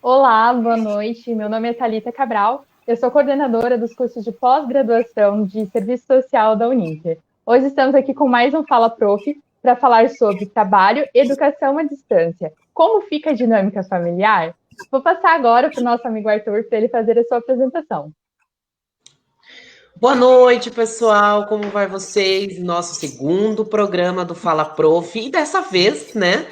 Olá, boa noite. Meu nome é Thalita Cabral. Eu sou coordenadora dos cursos de pós-graduação de Serviço Social da Uninter. Hoje estamos aqui com mais um Fala Prof para falar sobre trabalho e educação à distância. Como fica a dinâmica familiar? Vou passar agora para o nosso amigo Arthur para ele fazer a sua apresentação. Boa noite, pessoal. Como vai vocês? Nosso segundo programa do Fala Prof. E dessa vez, né?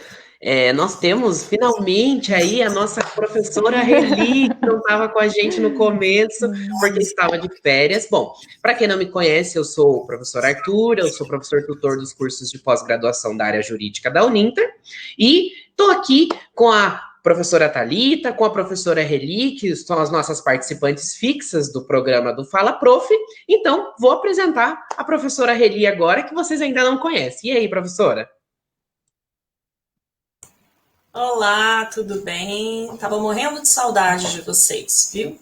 Nós temos finalmente aí a nossa professora Reli, que não estava com a gente no começo, porque estava de férias. Bom, para quem não me conhece, eu sou o professor Arthur, eu sou professor tutor dos cursos de pós-graduação da área jurídica da Uninter, e estou aqui com a professora Thalita, com a professora Reli, que são as nossas participantes fixas do programa do Fala Prof. Então, vou apresentar a professora Reli agora, que vocês ainda não conhecem. E aí, professora? Olá, tudo bem? Tava morrendo de saudade de vocês, viu?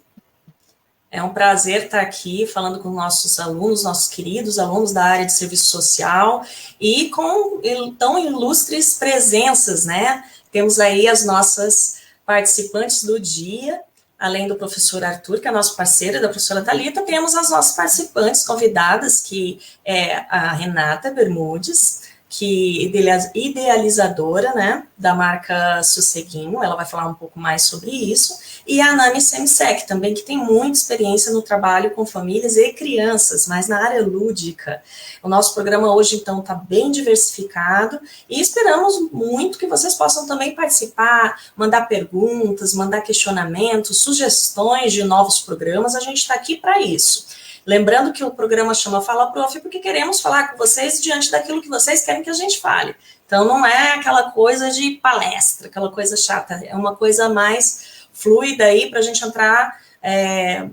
É um prazer estar aqui falando com nossos alunos, nossos queridos alunos da área de serviço social e com tão ilustres presenças, né? Temos aí as nossas participantes do dia, além do professor Arthur, que é nosso parceiro, e da professora Thalita, temos as nossas participantes convidadas, que é a Renata Bermudes, que idealizadora, né, da marca Sosseguinho, ela vai falar um pouco mais sobre isso, e a Nani Semsek, também, que tem muita experiência no trabalho com famílias e crianças, mas na área lúdica. O nosso programa hoje, então, está bem diversificado, e esperamos muito que vocês possam também participar, mandar perguntas, mandar questionamentos, sugestões de novos programas, a gente está aqui para isso. Lembrando que o programa chama Fala Prof, porque queremos falar com vocês diante daquilo que vocês querem que a gente fale. Então, não é aquela coisa de palestra, aquela coisa chata, é uma coisa mais fluida aí para a gente entrar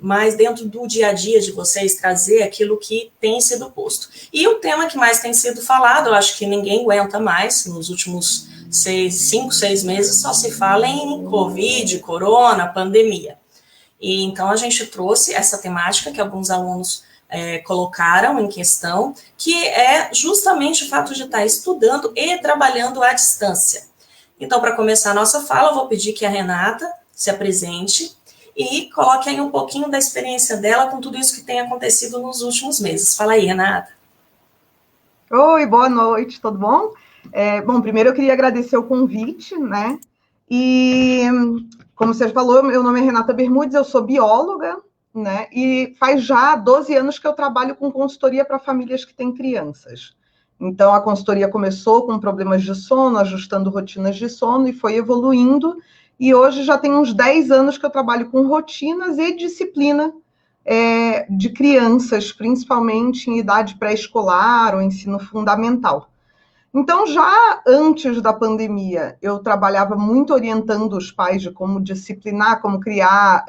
mais dentro do dia a dia de vocês, trazer aquilo que tem sido posto. E o tema que mais tem sido falado, eu acho que ninguém aguenta mais, nos últimos 5, 6 meses, só se fala em Covid, corona, pandemia. E então a gente trouxe essa temática que alguns alunos colocaram em questão, que é justamente o fato de estar estudando e trabalhando à distância. Então, para começar a nossa fala, eu vou pedir que a Renata se apresente e coloque aí um pouquinho da experiência dela com tudo isso que tem acontecido nos últimos meses. Fala aí, Renata. Oi, boa noite, tudo bom? Bom, primeiro eu queria agradecer o convite, né? E, como você falou, meu nome é Renata Bermudes, eu sou bióloga, né? E faz já 12 anos que eu trabalho com consultoria para famílias que têm crianças. Então, a consultoria começou com problemas de sono, ajustando rotinas de sono, e foi evoluindo. E hoje já tem uns 10 anos que eu trabalho com rotinas e disciplina de crianças, principalmente em idade pré-escolar ou ensino fundamental. Então, já antes da pandemia, eu trabalhava muito orientando os pais de como disciplinar, como criar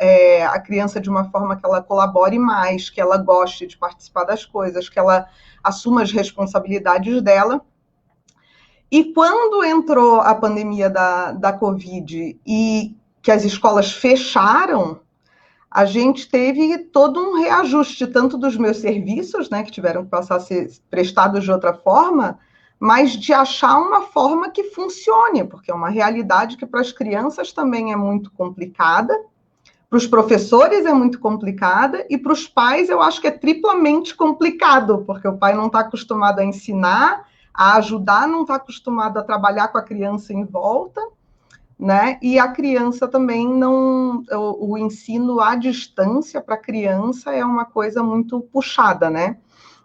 a criança de uma forma que ela colabore mais, que ela goste de participar das coisas, que ela assuma as responsabilidades dela. E quando entrou a pandemia da Covid e que as escolas fecharam, a gente teve todo um reajuste, tanto dos meus serviços, né, que tiveram que passar a ser prestados de outra forma, mas de achar uma forma que funcione, porque é uma realidade que para as crianças também é muito complicada, para os professores é muito complicada, e para os pais eu acho que é triplamente complicado, porque o pai não está acostumado a ensinar, a ajudar, não está acostumado a trabalhar com a criança em volta, né? E a criança também não... O ensino à distância para a criança é uma coisa muito puxada, né?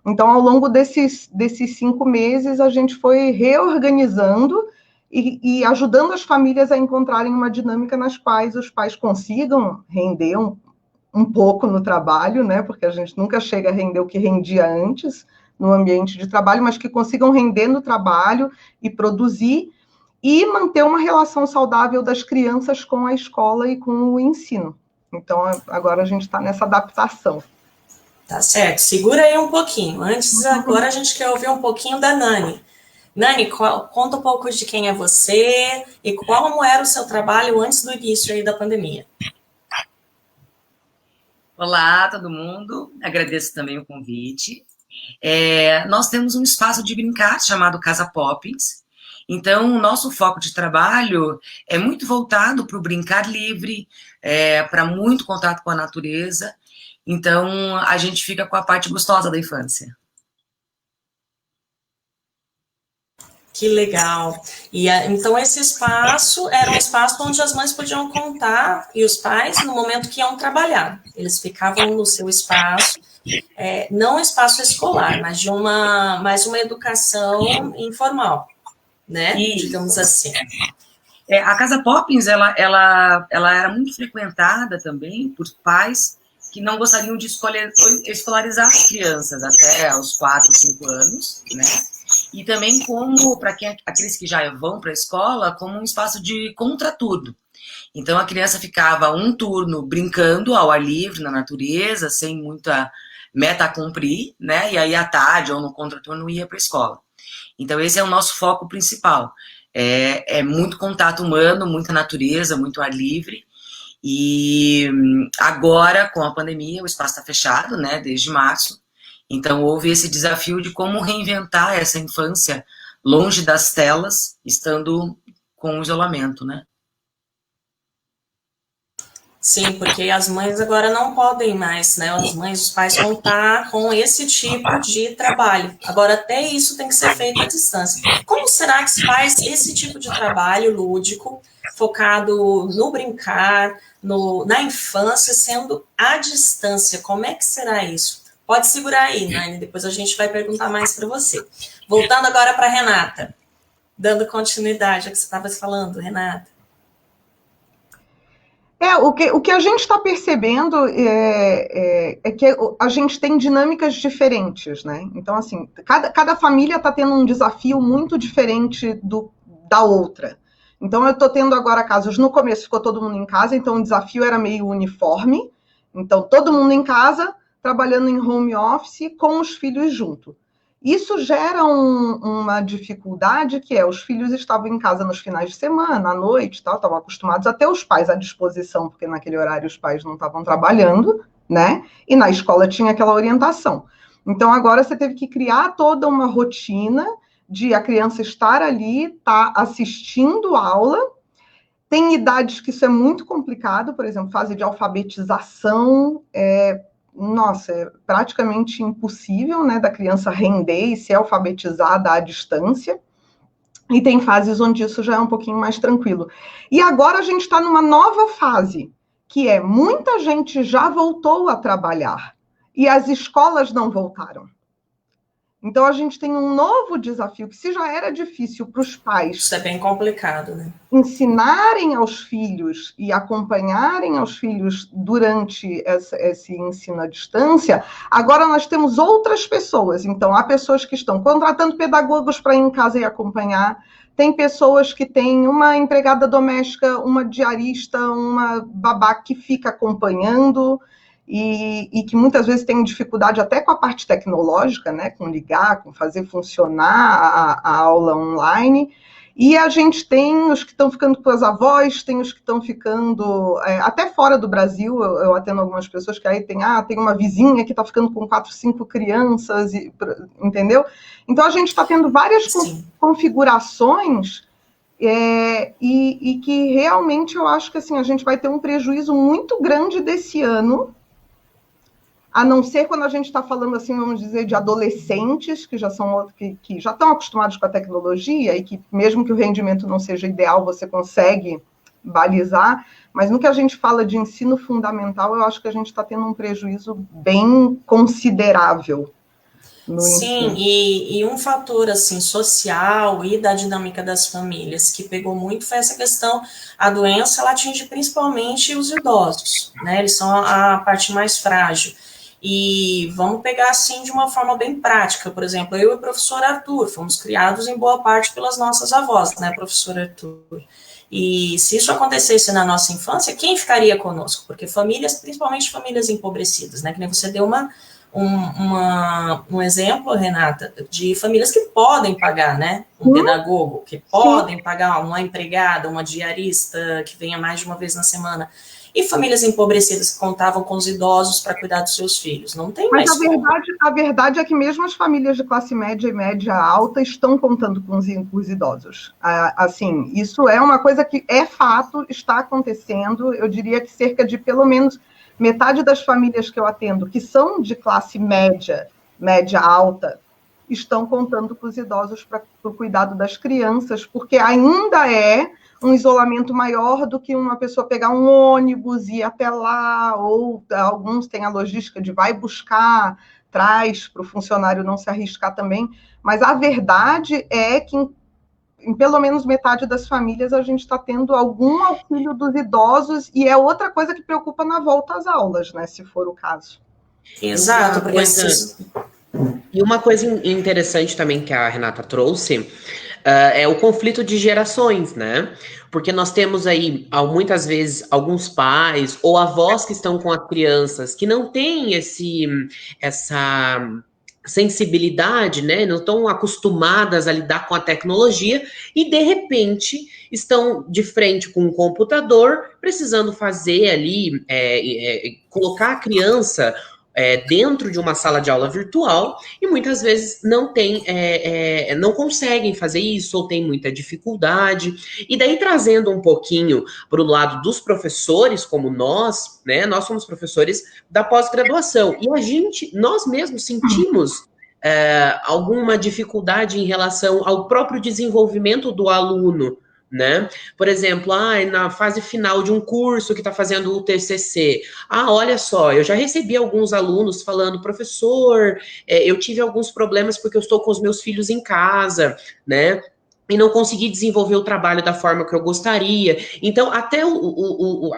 Então, ao longo desses 5 meses, a gente foi reorganizando e ajudando as famílias a encontrarem uma dinâmica nas quais os pais consigam render um pouco no trabalho, né? Porque a gente nunca chega a render o que rendia antes no ambiente de trabalho, mas que consigam render no trabalho e produzir e manter uma relação saudável das crianças com a escola e com o ensino. Então, agora a gente está nessa adaptação. Tá certo, segura aí um pouquinho. Antes, agora a gente quer ouvir um pouquinho da Nani. Nani, conta um pouco de quem é você e como era o seu trabalho antes do início aí da pandemia. Olá, todo mundo. Agradeço também o convite. Nós temos um espaço de brincar chamado Casa Poppins, Então, o nosso foco de trabalho é muito voltado para o brincar livre, para muito contato com a natureza. Então, a gente fica com a parte gostosa da infância. Que legal. E então esse espaço era um espaço onde as mães podiam contar, e os pais, no momento que iam trabalhar. Eles ficavam no seu espaço, não espaço escolar, mas de mais uma educação informal, né? Isso. Digamos assim. A Casa Poppins, ela era muito frequentada também por pais que não gostariam de escolarizar as crianças até os 4, 5 anos, né? E também como, para aqueles que já vão para a escola, como um espaço de contraturno. Então, a criança ficava um turno brincando ao ar livre, na natureza, sem muita meta a cumprir, né? E aí, à tarde ou no contraturno, ia para a escola. Então, esse é o nosso foco principal. É muito contato humano, muita natureza, muito ar livre. E agora, com a pandemia, o espaço está fechado, né? Desde março. Então, houve esse desafio de como reinventar essa infância longe das telas, estando com o isolamento, né? Sim, porque as mães agora não podem mais, né? As mães, os pais contar com esse tipo de trabalho. Agora, até isso tem que ser feito à distância. Como será que se faz esse tipo de trabalho lúdico, focado no brincar, na infância, sendo à distância? Como é que será isso? Pode segurar aí, Nani, depois a gente vai perguntar mais para você. Voltando agora para a Renata, dando continuidade ao que você estava falando, Renata. O que a gente está percebendo é que a gente tem dinâmicas diferentes, né? Então, assim, cada família está tendo um desafio muito diferente da outra. Então, eu estou tendo agora casos, no começo ficou todo mundo em casa, então o desafio era meio uniforme. Então, todo mundo em casa, trabalhando em home office com os filhos junto. Isso gera uma dificuldade que os filhos estavam em casa nos finais de semana, à noite, estavam acostumados a ter os pais à disposição, porque naquele horário os pais não estavam trabalhando, né? E na escola tinha aquela orientação. Então agora você teve que criar toda uma rotina de a criança estar ali, estar assistindo aula. Tem idades que isso é muito complicado, por exemplo, fase de alfabetização, nossa, é praticamente impossível, né, da criança render e ser alfabetizada à distância. E tem fases onde isso já é um pouquinho mais tranquilo. E agora a gente está numa nova fase, que muita gente já voltou a trabalhar e as escolas não voltaram. Então a gente tem um novo desafio, que se já era difícil para os pais... Isso é bem complicado, né? Ensinarem aos filhos e acompanharem aos filhos durante esse ensino à distância, agora nós temos outras pessoas. Então, há pessoas que estão contratando pedagogos para ir em casa e acompanhar, tem pessoas que têm uma empregada doméstica, uma diarista, uma babá que fica acompanhando, e que muitas vezes tem dificuldade até com a parte tecnológica, né, com ligar, com fazer funcionar a aula online. E a gente tem os que estão ficando com as avós, tem os que estão ficando até fora do Brasil. Eu atendo algumas pessoas que aí tem uma vizinha que está ficando com 4, 5 crianças, entendeu? Então a gente está tendo várias configurações e que realmente eu acho que assim, a gente vai ter um prejuízo muito grande desse ano, a não ser quando a gente está falando, assim, vamos dizer, de adolescentes que já são que já estão acostumados com a tecnologia e que, mesmo que o rendimento não seja ideal, você consegue balizar. Mas no que a gente fala de ensino fundamental, eu acho que a gente está tendo um prejuízo bem considerável. Sim, e um fator assim social e da dinâmica das famílias que pegou muito foi essa questão, a doença ela atinge principalmente os idosos, né? Eles são a parte mais frágil. E vamos pegar assim de uma forma bem prática, por exemplo, eu e o professor Arthur fomos criados em boa parte pelas nossas avós, né, professor Arthur? E se isso acontecesse na nossa infância, quem ficaria conosco? Porque famílias, principalmente famílias empobrecidas, né, que nem você deu um exemplo, Renata, de famílias que podem pagar, né, um pedagogo, que podem pagar uma empregada, uma diarista que venha mais de uma vez na semana. e famílias empobrecidas que contavam com os idosos para cuidar dos seus filhos. Não tem mais. Mas a verdade é que mesmo as famílias de classe média e média alta estão contando com os idosos. Assim, isso é uma coisa que é fato, está acontecendo. Eu diria que cerca de pelo menos metade das famílias que eu atendo, que são de classe média, média alta, estão contando com os idosos para o cuidado das crianças, porque ainda é um isolamento maior do que uma pessoa pegar um ônibus e ir até lá, ou alguns têm a logística de vai buscar, traz para o funcionário não se arriscar também, mas a verdade é que em pelo menos metade das famílias a gente está tendo algum auxílio dos idosos, e é outra coisa que preocupa na volta às aulas, né, se for o caso. Exato, porque E uma coisa interessante também que a Renata trouxe é o conflito de gerações, né? Porque nós temos aí, muitas vezes, alguns pais ou avós que estão com as crianças que não têm essa sensibilidade, né? Não estão acostumadas a lidar com a tecnologia e, de repente, estão de frente com um computador, precisando fazer ali, colocar a criança dentro de uma sala de aula virtual, e muitas vezes não conseguem fazer isso, ou tem muita dificuldade. E daí, trazendo um pouquinho para o lado dos professores, como nós, né? Nós somos professores da pós-graduação, e nós mesmos sentimos alguma dificuldade em relação ao próprio desenvolvimento do aluno, né? Por exemplo, na fase final de um curso que está fazendo o TCC, olha só, eu já recebi alguns alunos falando, professor, eu tive alguns problemas porque eu estou com os meus filhos em casa, né? E não consegui desenvolver o trabalho da forma que eu gostaria. Então, até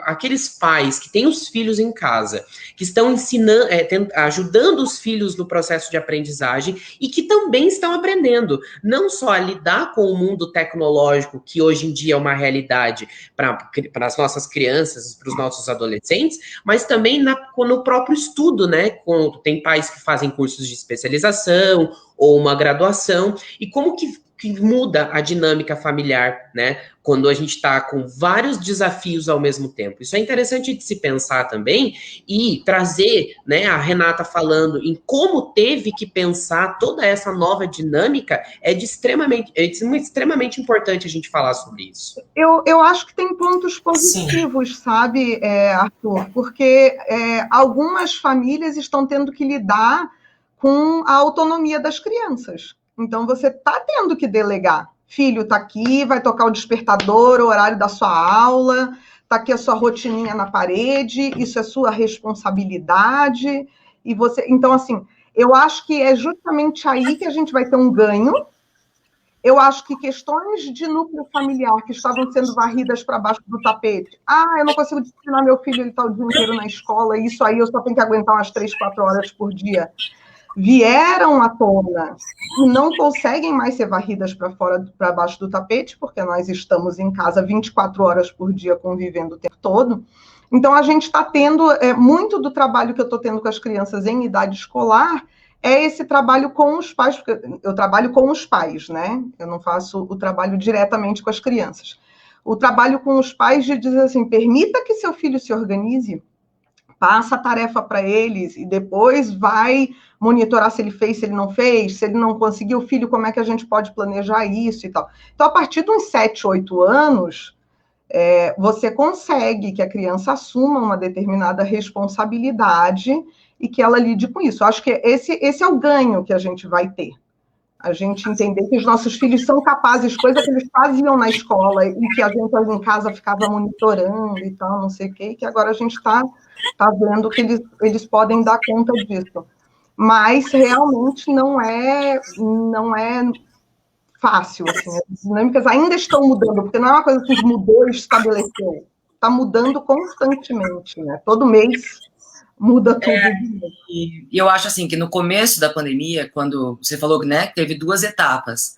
aqueles pais que têm os filhos em casa, que estão ensinando, ajudando os filhos no processo de aprendizagem, e que também estão aprendendo, não só a lidar com o mundo tecnológico, que hoje em dia é uma realidade para as nossas crianças, para os nossos adolescentes, mas também no próprio estudo, né? Tem pais que fazem cursos de especialização ou uma graduação, e como que muda a dinâmica familiar, né? Quando a gente está com vários desafios ao mesmo tempo. Isso é interessante de se pensar também, e trazer, né, a Renata falando em como teve que pensar toda essa nova dinâmica, é extremamente importante a gente falar sobre isso. Eu acho que tem pontos positivos, sim, sabe, Arthur? Porque algumas famílias estão tendo que lidar com a autonomia das crianças. Então, você está tendo que delegar. Filho, está aqui, vai tocar o despertador, o horário da sua aula, está aqui a sua rotininha na parede, isso é sua responsabilidade. E você, então, assim, eu acho que é justamente aí que a gente vai ter um ganho. Eu acho que questões de núcleo familiar que estavam sendo varridas para baixo do tapete. Eu não consigo disciplinar meu filho, ele está o dia inteiro na escola, e isso aí eu só tenho que aguentar umas 3, 4 horas por dia. Vieram à tona e não conseguem mais ser varridas para baixo do tapete, porque nós estamos em casa 24 horas por dia convivendo o tempo todo. Então, a gente está tendo, muito do trabalho que eu estou tendo com as crianças em idade escolar, é esse trabalho com os pais, porque eu trabalho com os pais, né? Eu não faço o trabalho diretamente com as crianças. O trabalho com os pais de dizer assim, permita que seu filho se organize, passa a tarefa para eles e depois vai monitorar se ele fez, se ele não fez, se ele não conseguiu, filho, como é que a gente pode planejar isso e tal. Então, a partir de uns 7, 8 anos, você consegue que a criança assuma uma determinada responsabilidade e que ela lide com isso. Eu acho que esse é o ganho que a gente vai ter. A gente entender que os nossos filhos são capazes, coisa que eles faziam na escola e que a gente em casa ficava monitorando e tal, não sei o quê, e que agora a gente está vendo que eles podem dar conta disso. Mas realmente não é fácil, assim, as dinâmicas ainda estão mudando, porque não é uma coisa que mudou e estabeleceu, está mudando constantemente, né? Todo mês muda tudo. E eu acho assim que no começo da pandemia, quando você falou, né, que teve 2 etapas.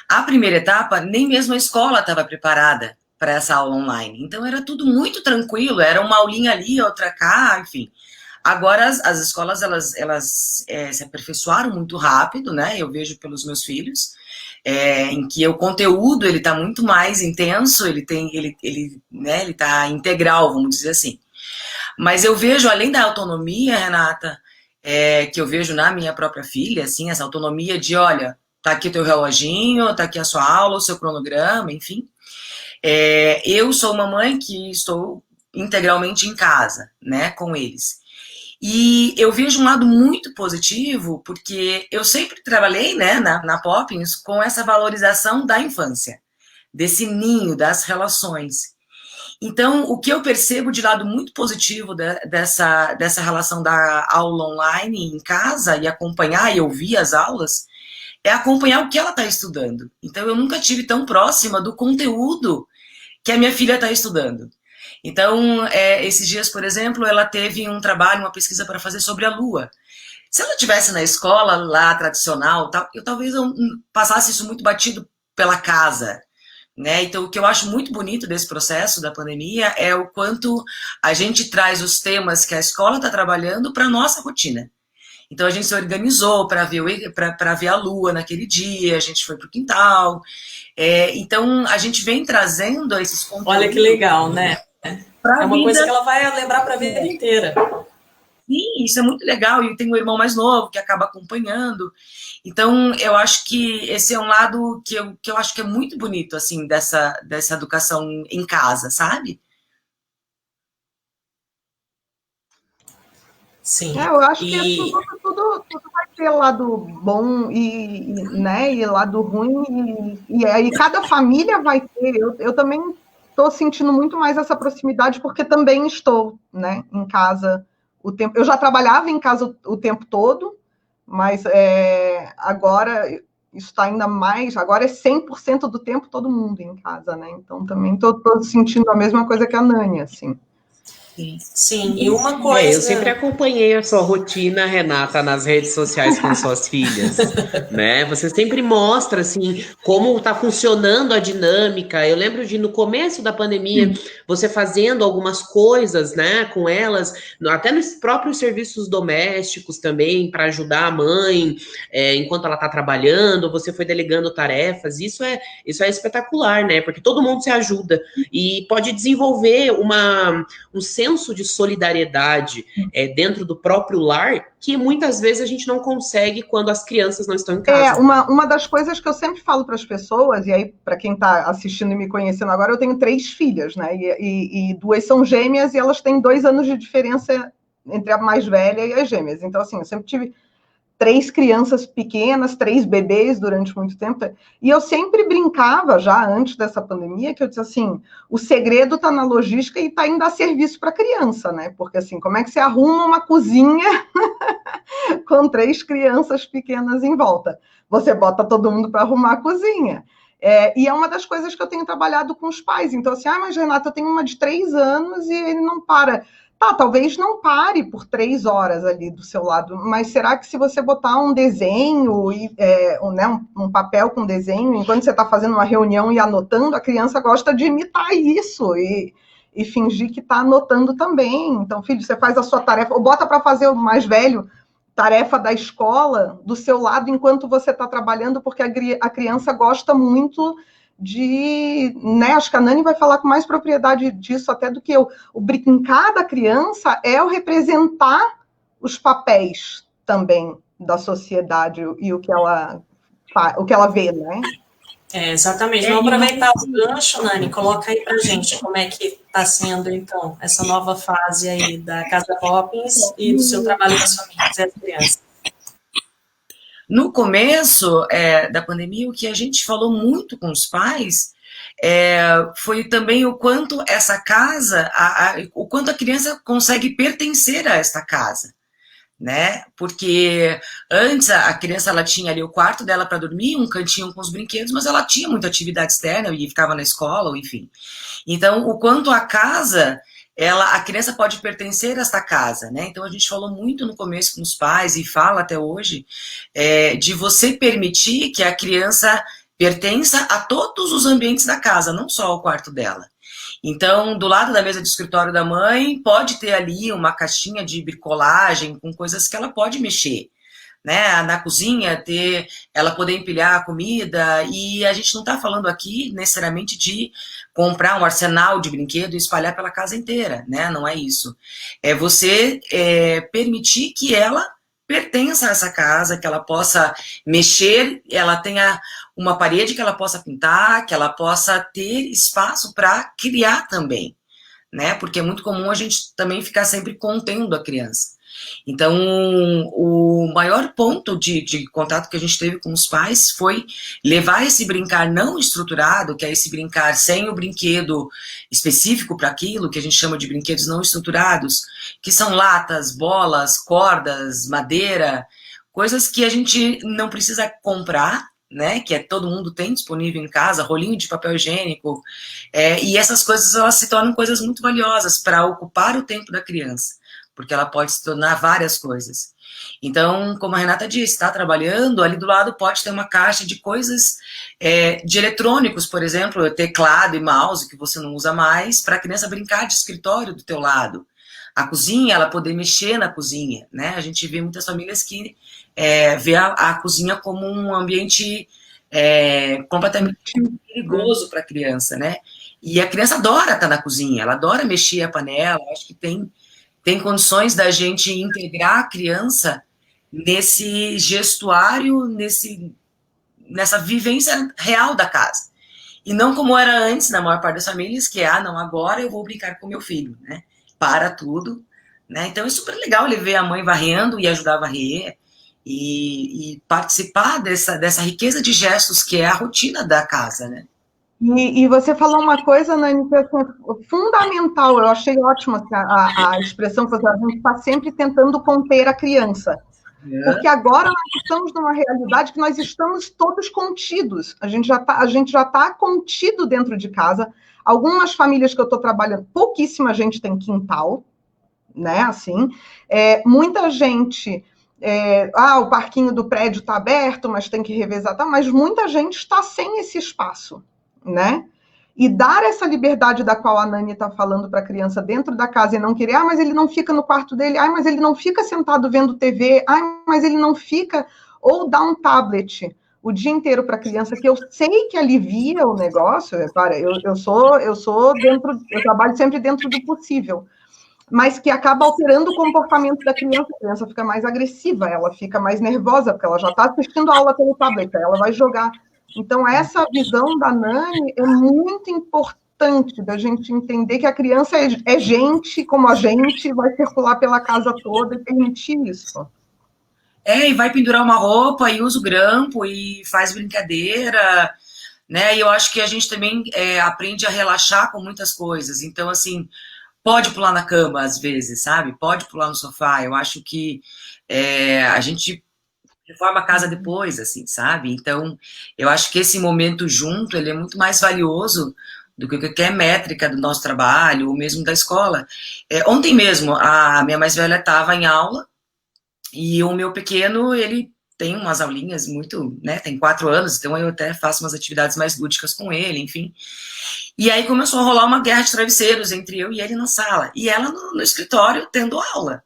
A primeira etapa, nem mesmo a escola estava preparada para essa aula online. Então era tudo muito tranquilo, era uma aulinha ali, outra cá, enfim. Agora as escolas elas se aperfeiçoaram muito rápido, né? Eu vejo pelos meus filhos, em que o conteúdo ele está muito mais intenso, ele está integral, vamos dizer assim. Mas eu vejo, além da autonomia, Renata, que eu vejo na minha própria filha, assim, essa autonomia de, olha, tá aqui o teu reloginho, tá aqui a sua aula, o seu cronograma, enfim. Eu sou uma mãe que estou integralmente em casa, né, com eles. E eu vejo um lado muito positivo, porque eu sempre trabalhei, né, na Poppins com essa valorização da infância, desse ninho, das relações. Então, o que eu percebo de lado muito positivo dessa relação da aula online em casa, e acompanhar e ouvir as aulas, é acompanhar o que ela está estudando. Então, eu nunca tive tão próxima do conteúdo que a minha filha está estudando. Então, esses dias, por exemplo, ela teve um trabalho, uma pesquisa para fazer sobre a Lua. Se ela estivesse na escola lá tradicional, talvez eu passasse isso muito batido pela casa, né? Então, o que eu acho muito bonito desse processo da pandemia é o quanto a gente traz os temas que a escola está trabalhando para a nossa rotina. Então, a gente se organizou para ver a Lua naquele dia, a gente foi para o quintal. Então, a gente vem trazendo esses conteúdos. Olha que legal, né? É uma coisa que ela vai lembrar para a vida inteira. Sim, isso é muito legal. E tem um irmão mais novo que acaba acompanhando. Então, eu acho que esse é um lado que eu acho que é muito bonito, assim, dessa educação em casa, sabe? Sim. Eu acho que tudo vai ter lado bom né, e lado ruim. E aí cada família vai ter. Eu também estou sentindo muito mais essa proximidade, porque também estou, né, em casa o tempo. Eu já trabalhava em casa o tempo todo, mas agora isso está ainda mais. Agora é 100% do tempo todo mundo em casa, né? Então também estou sentindo a mesma coisa que a Nani, assim. Sim, e uma coisa... Eu sempre acompanhei a sua rotina, Renata, nas redes sociais com suas filhas, né? Você sempre mostra, assim, como está funcionando a dinâmica. Eu lembro de, no começo da pandemia, você fazendo algumas coisas, né, com elas, até nos próprios serviços domésticos também, para ajudar a mãe, enquanto ela está trabalhando, você foi delegando tarefas. Isso é espetacular, né? Porque todo mundo se ajuda e pode desenvolver um senso de solidariedade dentro do próprio lar, que muitas vezes a gente não consegue quando as crianças não estão em casa. Uma das coisas que eu sempre falo para as pessoas, e aí para quem está assistindo e me conhecendo agora, eu tenho 3 filhas, né? E 2 são gêmeas e elas têm 2 anos de diferença entre a mais velha e as gêmeas. Então, assim, eu sempre tive 3 crianças pequenas, 3 bebês durante muito tempo, e eu sempre brincava, já antes dessa pandemia, que eu disse assim, o segredo está na logística e está em dar serviço para a criança, né? Porque assim, como é que você arruma uma cozinha com 3 crianças pequenas em volta? Você bota todo mundo para arrumar a cozinha. E é uma das coisas que eu tenho trabalhado com os pais. Então, assim, mas Renata, eu tenho uma de 3 anos e ele não para. Tá, talvez não pare por 3 horas ali do seu lado, mas será que se você botar um desenho, um papel com desenho, enquanto você está fazendo uma reunião e anotando, a criança gosta de imitar isso e fingir que está anotando também. Então, filho, você faz a sua tarefa, ou bota para fazer o mais velho, tarefa da escola, do seu lado, enquanto você está trabalhando, porque a criança gosta muito né, acho que a Nani vai falar com mais propriedade disso até do que eu. O brincar da criança é o representar os papéis também da sociedade e o que ela vê, né? Exatamente. Vamos aproveitar o gancho, Nani, coloca aí pra gente como é que está sendo, então, essa nova fase aí da Casa Poppins e do seu trabalho com as famílias e as crianças. No começo da pandemia, o que a gente falou muito com os pais foi também o quanto essa casa, o quanto a criança consegue pertencer a esta casa, né? Porque antes a criança ela tinha ali o quarto dela para dormir, um cantinho com os brinquedos, mas ela tinha muita atividade externa e ficava na escola, ou enfim. Então, o quanto a casa... a criança pode pertencer a esta casa, né? Então a gente falou muito no começo com os pais e fala até hoje de você permitir que a criança pertença a todos os ambientes da casa, não só ao quarto dela. Então, do lado da mesa de escritório da mãe, pode ter ali uma caixinha de bricolagem com coisas que ela pode mexer. né, na cozinha, ela poder empilhar a comida, e a gente não está falando aqui necessariamente de comprar um arsenal de brinquedo e espalhar pela casa inteira, né, não é isso. É você permitir que ela pertença a essa casa, que ela possa mexer, ela tenha uma parede que ela possa pintar, que ela possa ter espaço para criar também, né, porque é muito comum a gente também ficar sempre contendo a criança. Então, o maior ponto de contato que a gente teve com os pais foi levar esse brincar não estruturado, que é esse brincar sem o brinquedo específico para aquilo, que a gente chama de brinquedos não estruturados, que são latas, bolas, cordas, madeira, coisas que a gente não precisa comprar, né, que todo mundo tem disponível em casa, rolinho de papel higiênico, e essas coisas elas se tornam coisas muito valiosas para ocupar o tempo da criança, porque ela pode se tornar várias coisas. Então, como a Renata disse, está trabalhando, ali do lado pode ter uma caixa de coisas, de eletrônicos, por exemplo, teclado e mouse, que você não usa mais, para a criança brincar de escritório do teu lado. A cozinha, ela poder mexer na cozinha, né? A gente vê muitas famílias que vê a cozinha como um ambiente completamente perigoso para a criança, né? E a criança adora estar na cozinha, ela adora mexer a panela, acho que tem condições da gente integrar a criança nesse gestuário, nessa vivência real da casa. E não como era antes, na maior parte das famílias, que não, agora eu vou brincar com meu filho, né? Para tudo, né? Então é super legal ele ver a mãe varrendo e ajudar a varrer, e participar dessa riqueza de gestos que é a rotina da casa, né? E você falou uma coisa, Nani, que é fundamental, eu achei ótima a expressão que a gente está sempre tentando conter a criança. Porque agora nós estamos numa realidade que nós estamos todos contidos. A gente já tá contido dentro de casa. Algumas famílias que eu estou trabalhando, pouquíssima gente tem quintal, né? Assim, muita gente. O parquinho do prédio está aberto, mas tem que revezar, tá? Mas muita gente está sem esse espaço, né? E dar essa liberdade da qual a Nani está falando para a criança dentro da casa e não querer, mas ele não fica no quarto dele, mas ele não fica sentado vendo TV, mas ele não fica, ou dá um tablet o dia inteiro para a criança, que eu sei que alivia o negócio, eu trabalho sempre dentro do possível, mas que acaba alterando o comportamento da criança. A criança fica mais agressiva, ela fica mais nervosa, porque ela já está assistindo a aula pelo tablet, aí ela vai jogar. Então, essa visão da Nani é muito importante, da gente entender que a criança é gente como a gente, vai circular pela casa toda e permitir isso. E vai pendurar uma roupa, e usa o grampo, e faz brincadeira, né? E eu acho que a gente também aprende a relaxar com muitas coisas. Então, assim, pode pular na cama, às vezes, sabe? Pode pular no sofá. Eu acho que a gente reforma a casa depois, assim, sabe? Então, eu acho que esse momento junto, ele é muito mais valioso do que qualquer métrica do nosso trabalho, ou mesmo da escola. Ontem mesmo, a minha mais velha estava em aula, e o meu pequeno, ele tem umas aulinhas muito, né, tem 4 anos, então eu até faço umas atividades mais lúdicas com ele, enfim. E aí começou a rolar uma guerra de travesseiros entre eu e ele na sala, e ela no escritório tendo aula.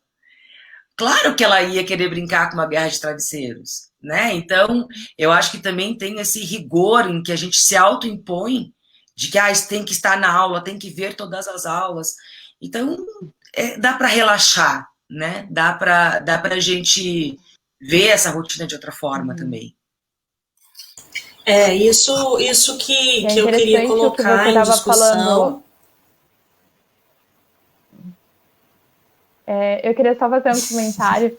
Claro que ela ia querer brincar com uma guerra de travesseiros, né? Então, eu acho que também tem esse rigor em que a gente se autoimpõe de que tem que estar na aula, tem que ver todas as aulas. Então, dá para relaxar, né? Dá para a gente ver essa rotina de outra forma também. Isso que eu queria colocar em discussão. Eu queria só fazer um comentário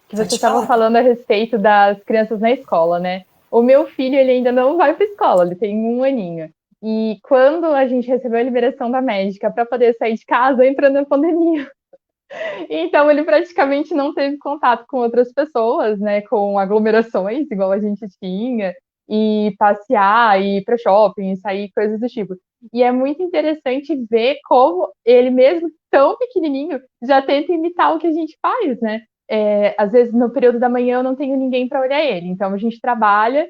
que você estava falando a respeito das crianças na escola, né? O meu filho, ele ainda não vai para a escola, ele tem 1 aninho. E quando a gente recebeu a liberação da médica para poder sair de casa, entrou na pandemia. Então, ele praticamente não teve contato com outras pessoas, né? Com aglomerações, igual a gente tinha, e passear, e ir para shopping, sair, coisas do tipo. E é muito interessante ver como ele mesmo, tão pequenininho, já tenta imitar o que a gente faz, né? Às vezes, no período da manhã, eu não tenho ninguém para olhar ele. Então, a gente trabalha,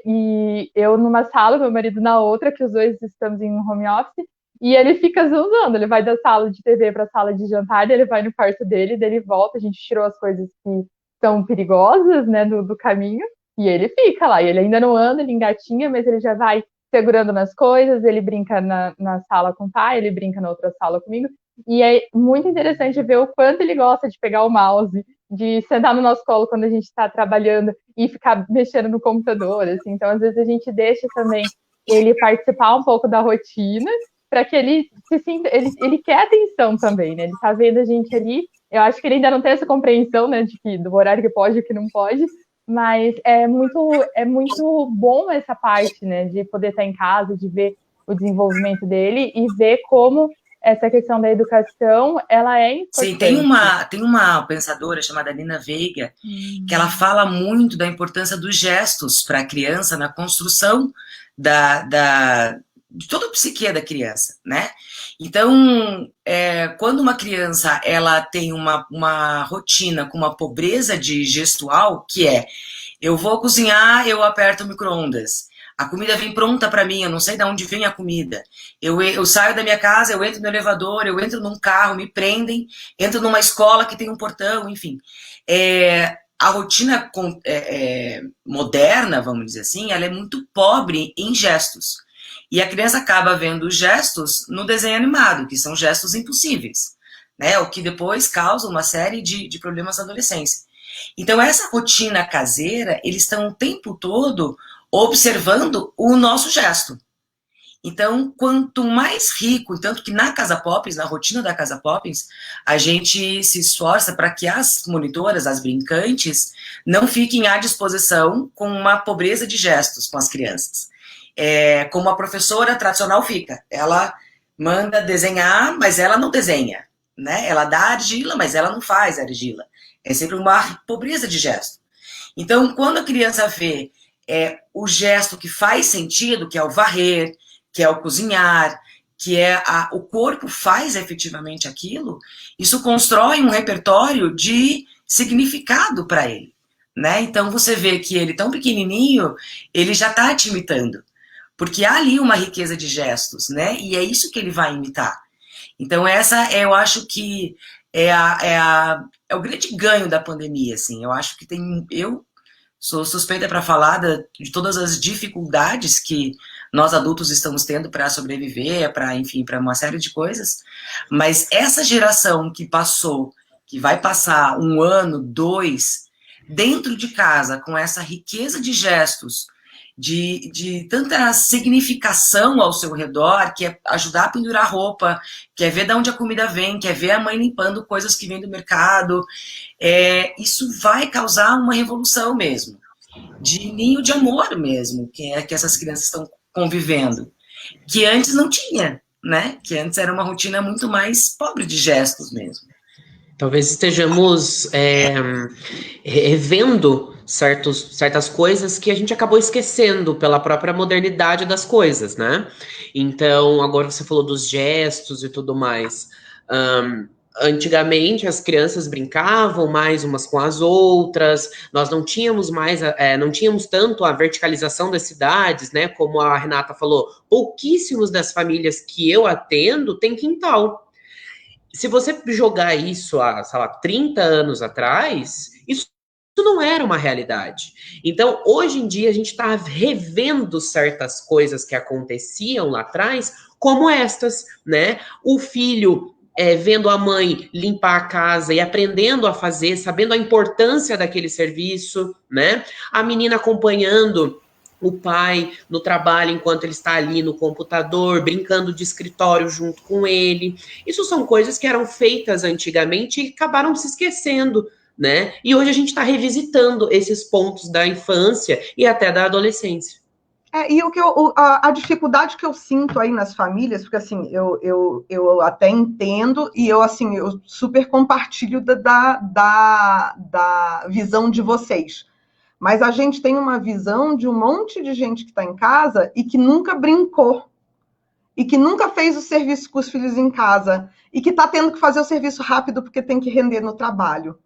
e eu numa sala, meu marido na outra, que os dois estamos em um home office, e ele fica zonzando. Ele vai da sala de TV para a sala de jantar, ele vai no quarto dele, daí ele volta, a gente tirou as coisas que são perigosas, né, do caminho, e ele fica lá, e ele ainda não anda, ele engatinha, mas ele já vai segurando nas coisas, ele brinca na sala com o pai, ele brinca na outra sala comigo, e é muito interessante ver o quanto ele gosta de pegar o mouse, de sentar no nosso colo quando a gente está trabalhando e ficar mexendo no computador, assim. Então, às vezes, a gente deixa também ele participar um pouco da rotina, para que ele se sinta, ele quer atenção também, né? Ele está vendo a gente ali. Eu acho que ele ainda não tem essa compreensão, né, do horário que pode e o que não pode, mas é muito bom essa parte, né, de poder estar em casa, de ver o desenvolvimento dele e ver como essa questão da educação, ela é importante. Sim, tem uma pensadora chamada Nina Veiga, que ela fala muito da importância dos gestos para a criança na construção de toda a psique da criança, né? Então, quando uma criança ela tem uma rotina com uma pobreza de gestual, que é, eu vou cozinhar, eu aperto o micro-ondas, a comida vem pronta para mim, eu não sei de onde vem a comida. Eu saio da minha casa, eu entro no elevador, eu entro num carro, me prendem, entro numa escola que tem um portão, enfim. A rotina moderna, vamos dizer assim, ela é muito pobre em gestos. E a criança acaba vendo os gestos no desenho animado, que são gestos impossíveis, né? O que depois causa uma série de problemas na adolescência. Então, essa rotina caseira, eles estão o tempo todo observando o nosso gesto. Então, quanto mais rico, tanto que na Casa Poppins, na rotina da Casa Poppins, a gente se esforça para que as monitoras, as brincantes, não fiquem à disposição com uma pobreza de gestos com as crianças. Como a professora tradicional fica, ela manda desenhar, mas ela não desenha, né? Ela dá argila, mas ela não faz argila. É sempre uma pobreza de gesto. Então, quando a criança vê o gesto que faz sentido, que é o varrer, que é o cozinhar, que o corpo faz efetivamente aquilo, isso constrói um repertório de significado para ele, né? Então você vê que ele, tão pequenininho, ele já está te imitando, porque há ali uma riqueza de gestos, né? E é isso que ele vai imitar. Então eu acho que é o grande ganho da pandemia, assim. Eu acho que eu sou suspeita para falar de todas as dificuldades que nós adultos estamos tendo para sobreviver, para uma série de coisas, mas essa geração que passou, que vai passar 1 ano, 2, dentro de casa, com essa riqueza de gestos, de tanta significação ao seu redor, que é ajudar a pendurar roupa, quer ver de onde a comida vem, quer ver a mãe limpando coisas que vêm do mercado, isso vai causar uma revolução mesmo, de ninho de amor mesmo, que essas crianças estão convivendo, que antes não tinha, né? Que antes era uma rotina muito mais pobre de gestos mesmo. Talvez estejamos revendo certas coisas que a gente acabou esquecendo pela própria modernidade das coisas, né? Então, agora você falou dos gestos e tudo mais. Antigamente as crianças brincavam mais umas com as outras, nós não tínhamos não tínhamos tanto a verticalização das cidades, né? Como a Renata falou, pouquíssimos das famílias que eu atendo têm quintal. Se você jogar isso há, sei lá, 30 anos atrás, isso não era uma realidade. Então, hoje em dia, a gente está revendo certas coisas que aconteciam lá atrás, como estas, né? O filho vendo a mãe limpar a casa e aprendendo a fazer, sabendo a importância daquele serviço, né? A menina acompanhando o pai no trabalho enquanto ele está ali no computador, brincando de escritório junto com ele. Isso são coisas que eram feitas antigamente e acabaram se esquecendo, né? E hoje a gente está revisitando esses pontos da infância e até da adolescência. E a dificuldade que eu sinto aí nas famílias, porque assim, eu até entendo e eu super compartilho da visão de vocês. Mas a gente tem uma visão de um monte de gente que está em casa e que nunca brincou, e que nunca fez o serviço com os filhos em casa, e que está tendo que fazer o serviço rápido porque tem que render no trabalho.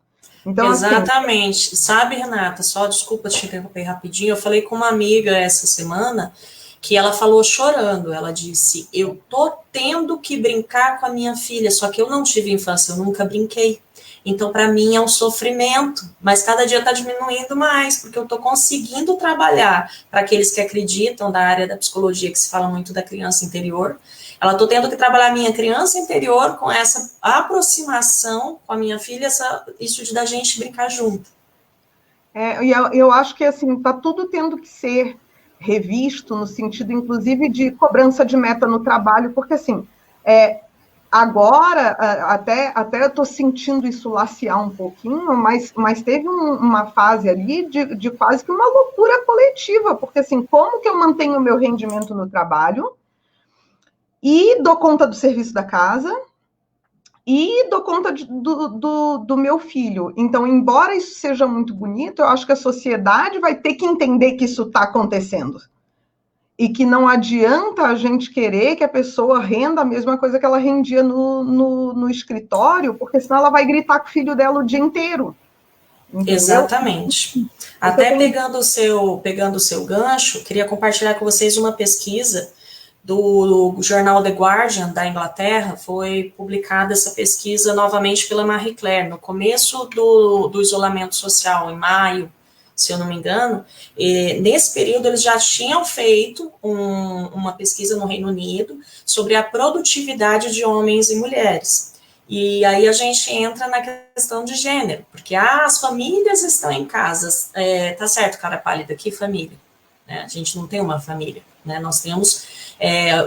Então, exatamente. Sabe, Renata, só desculpa te interromper rapidinho, eu falei com uma amiga essa semana que ela falou chorando, ela disse, eu tô tendo que brincar com a minha filha, só que eu não tive infância, eu nunca brinquei. Então, para mim, é um sofrimento, mas cada dia está diminuindo mais, porque eu estou conseguindo trabalhar para aqueles que acreditam da área da psicologia, que se fala muito da criança interior. Ela estou tendo que trabalhar a minha criança interior com essa aproximação com a minha filha, isso de da gente brincar junto. E eu acho que assim está tudo tendo que ser revisto no sentido, inclusive, de cobrança de meta no trabalho, porque assim, agora até eu estou sentindo isso lacear um pouquinho, mas teve uma fase ali de quase que uma loucura coletiva, porque assim, como que eu mantenho o meu rendimento no trabalho e dou conta do serviço da casa e dou conta do meu filho. Então, embora isso seja muito bonito, eu acho que a sociedade vai ter que entender que isso está acontecendo. E que não adianta a gente querer que a pessoa renda a mesma coisa que ela rendia no escritório, porque senão ela vai gritar com o filho dela o dia inteiro. Entendeu? Exatamente. Até pegando o seu gancho, queria compartilhar com vocês uma pesquisa do jornal The Guardian, da Inglaterra. Foi publicada essa pesquisa novamente pela Marie Claire, no começo do isolamento social, em maio, se eu não me engano. E nesse período, eles já tinham feito uma pesquisa no Reino Unido sobre a produtividade de homens e mulheres. E aí a gente entra na questão de gênero, porque as famílias estão em casa. Tá certo, cara pálida, que família? A gente não tem uma família, né? Nós temos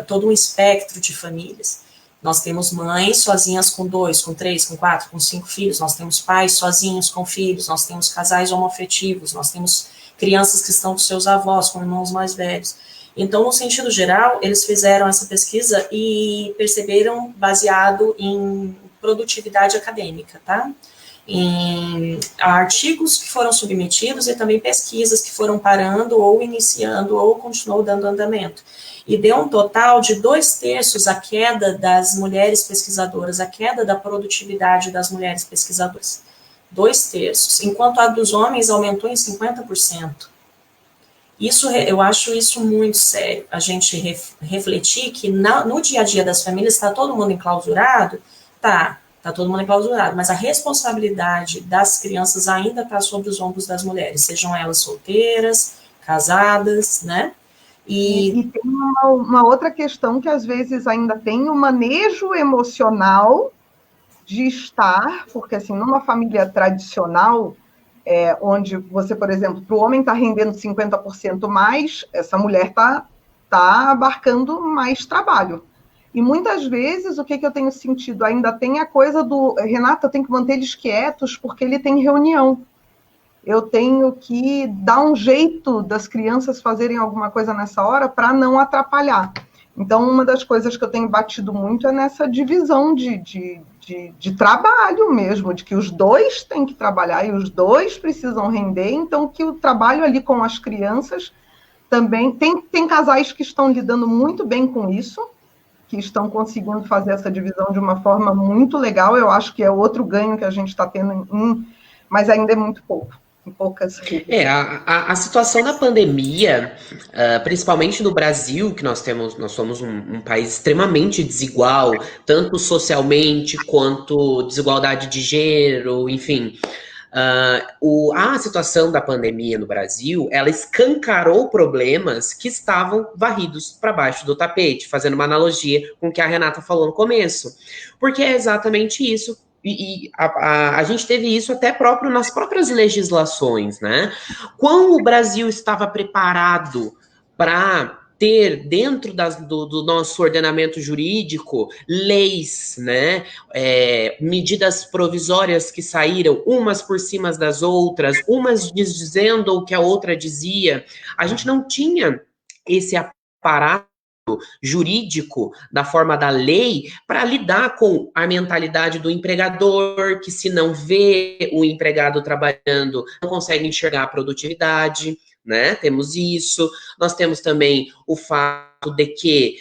todo um espectro de famílias. Nós temos mães sozinhas com 2, com 3, com 4, com 5 filhos, nós temos pais sozinhos com filhos, nós temos casais homoafetivos, nós temos crianças que estão com seus avós, com irmãos mais velhos. Então, no sentido geral, eles fizeram essa pesquisa e perceberam baseado em produtividade acadêmica, tá? Em artigos que foram submetidos e também pesquisas que foram parando ou iniciando ou continuou dando andamento. E deu um total de 2/3 a queda das mulheres pesquisadoras, a queda da produtividade das mulheres pesquisadoras. 2/3, enquanto a dos homens aumentou em 50%. Eu acho isso muito sério, a gente refletir que no dia a dia das famílias está todo mundo enclausurado, tá todo mundo enclausurado, mas a responsabilidade das crianças ainda está sobre os ombros das mulheres, sejam elas solteiras, casadas, né? E tem uma outra questão que às vezes ainda tem o manejo emocional de estar, porque assim, numa família tradicional, onde você, por exemplo, para o homem está rendendo 50% mais, essa mulher está abarcando mais trabalho. E muitas vezes, o que eu tenho sentido? Ainda tem a coisa do, Renata, eu tenho que manter eles quietos porque ele tem reunião. Eu tenho que dar um jeito das crianças fazerem alguma coisa nessa hora para não atrapalhar. Então, uma das coisas que eu tenho batido muito é nessa divisão de trabalho mesmo, de que os dois têm que trabalhar e os dois precisam render, então que o trabalho ali com as crianças também... Tem casais que estão lidando muito bem com isso, que estão conseguindo fazer essa divisão de uma forma muito legal. Eu acho que é outro ganho que a gente está tendo, mas ainda é muito pouco. Poucas. A situação da pandemia, principalmente no Brasil, que nós somos um país extremamente desigual, tanto socialmente quanto desigualdade de gênero, enfim. A situação da pandemia no Brasil, ela escancarou problemas que estavam varridos para baixo do tapete, fazendo uma analogia com o que a Renata falou no começo, porque é exatamente isso. E a gente teve isso até próprio nas próprias legislações, né? Quão o Brasil estava preparado para ter dentro do nosso ordenamento jurídico leis, né? Medidas provisórias que saíram, umas por cima das outras, umas dizendo o que a outra dizia. A gente não tinha esse aparato jurídico, da forma da lei, para lidar com a mentalidade do empregador, que se não vê o empregado trabalhando, não consegue enxergar a produtividade, né? Temos isso. Nós temos também o fato de que,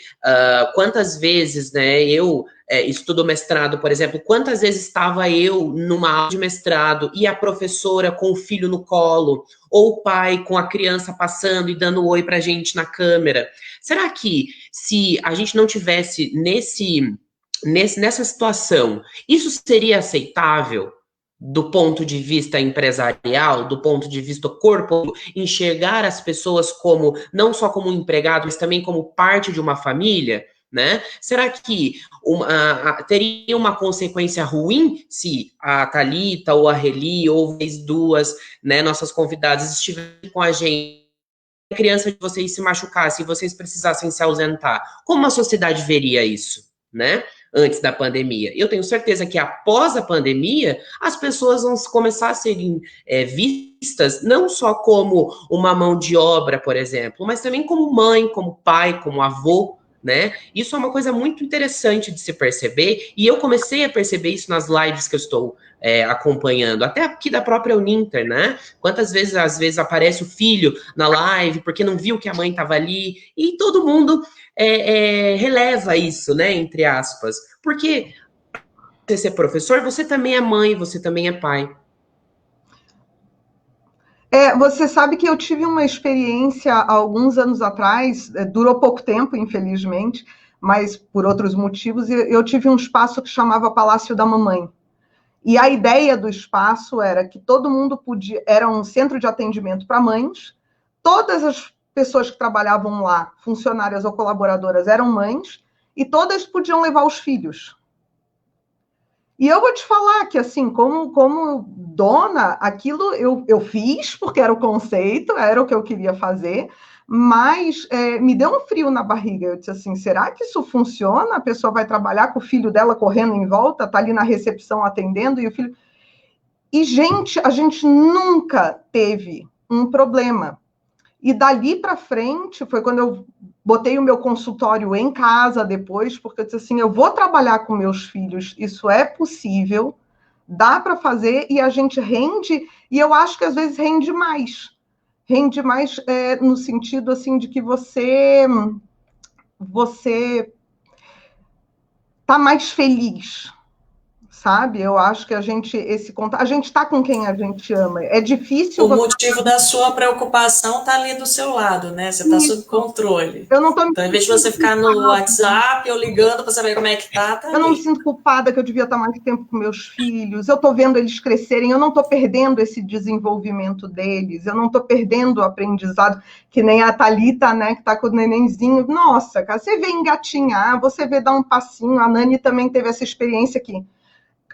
quantas vezes, né, eu estudo mestrado, por exemplo, quantas vezes estava eu numa aula de mestrado e a professora com o filho no colo, ou o pai com a criança passando e dando oi pra gente na câmera. Será que se a gente não tivesse nessa situação, isso seria aceitável? do ponto de vista empresarial, do ponto de vista corpo, enxergar as pessoas como não só como um empregado, mas também como parte de uma família, né? Será que teria uma consequência ruim se a Thalita ou a Reli ou as duas, né, nossas convidadas estivessem com a gente, a criança de vocês se machucasse e vocês precisassem se ausentar? Como a sociedade veria isso, né? Antes da pandemia. Eu tenho certeza que após a pandemia, as pessoas vão começar a serem vistas não só como uma mão de obra, por exemplo, mas também como mãe, como pai, como avô, né? Isso é uma coisa muito interessante de se perceber, e eu comecei a perceber isso nas lives que eu estou acompanhando, até aqui da própria Uninter, né? Quantas vezes, às vezes, aparece o filho na live, porque não viu que a mãe estava ali, e todo mundo releva isso, né? Entre aspas. Porque você ser professor, você também é mãe, você também é pai. Você sabe que eu tive uma experiência há alguns anos atrás, durou pouco tempo, infelizmente, mas por outros motivos, eu tive um espaço que chamava Palácio da Mamãe. E a ideia do espaço era que todo mundo podia... Era um centro de atendimento para mães, todas as pessoas que trabalhavam lá, funcionárias ou colaboradoras, eram mães, e todas podiam levar os filhos. E eu vou te falar que, assim, como dona, aquilo eu fiz, porque era o conceito, era o que eu queria fazer, mas me deu um frio na barriga. Eu disse assim, será que isso funciona? A pessoa vai trabalhar com o filho dela correndo em volta, tá ali na recepção atendendo, e o filho... E, gente, a gente nunca teve um problema. E dali para frente, foi quando eu botei o meu consultório em casa depois, porque eu disse assim, eu vou trabalhar com meus filhos, isso é possível, dá para fazer, e a gente rende, e eu acho que às vezes rende mais no sentido assim de que você tá mais feliz, sabe? Eu acho que a gente está com quem a gente ama. É difícil. O motivo da sua preocupação está ali do seu lado, né? Você está sob controle. Eu não tô então, em vez de você ficar no WhatsApp ou ligando para saber como é que tá eu não me sinto culpada que eu devia estar mais tempo com meus filhos. Eu estou vendo eles crescerem. Eu não estou perdendo esse desenvolvimento deles. Eu não estou perdendo o aprendizado, que nem a Thalita, né? Que está com o nenenzinho. Nossa, cara, você vê engatinhar, você vê dar um passinho. A Nani também teve essa experiência aqui.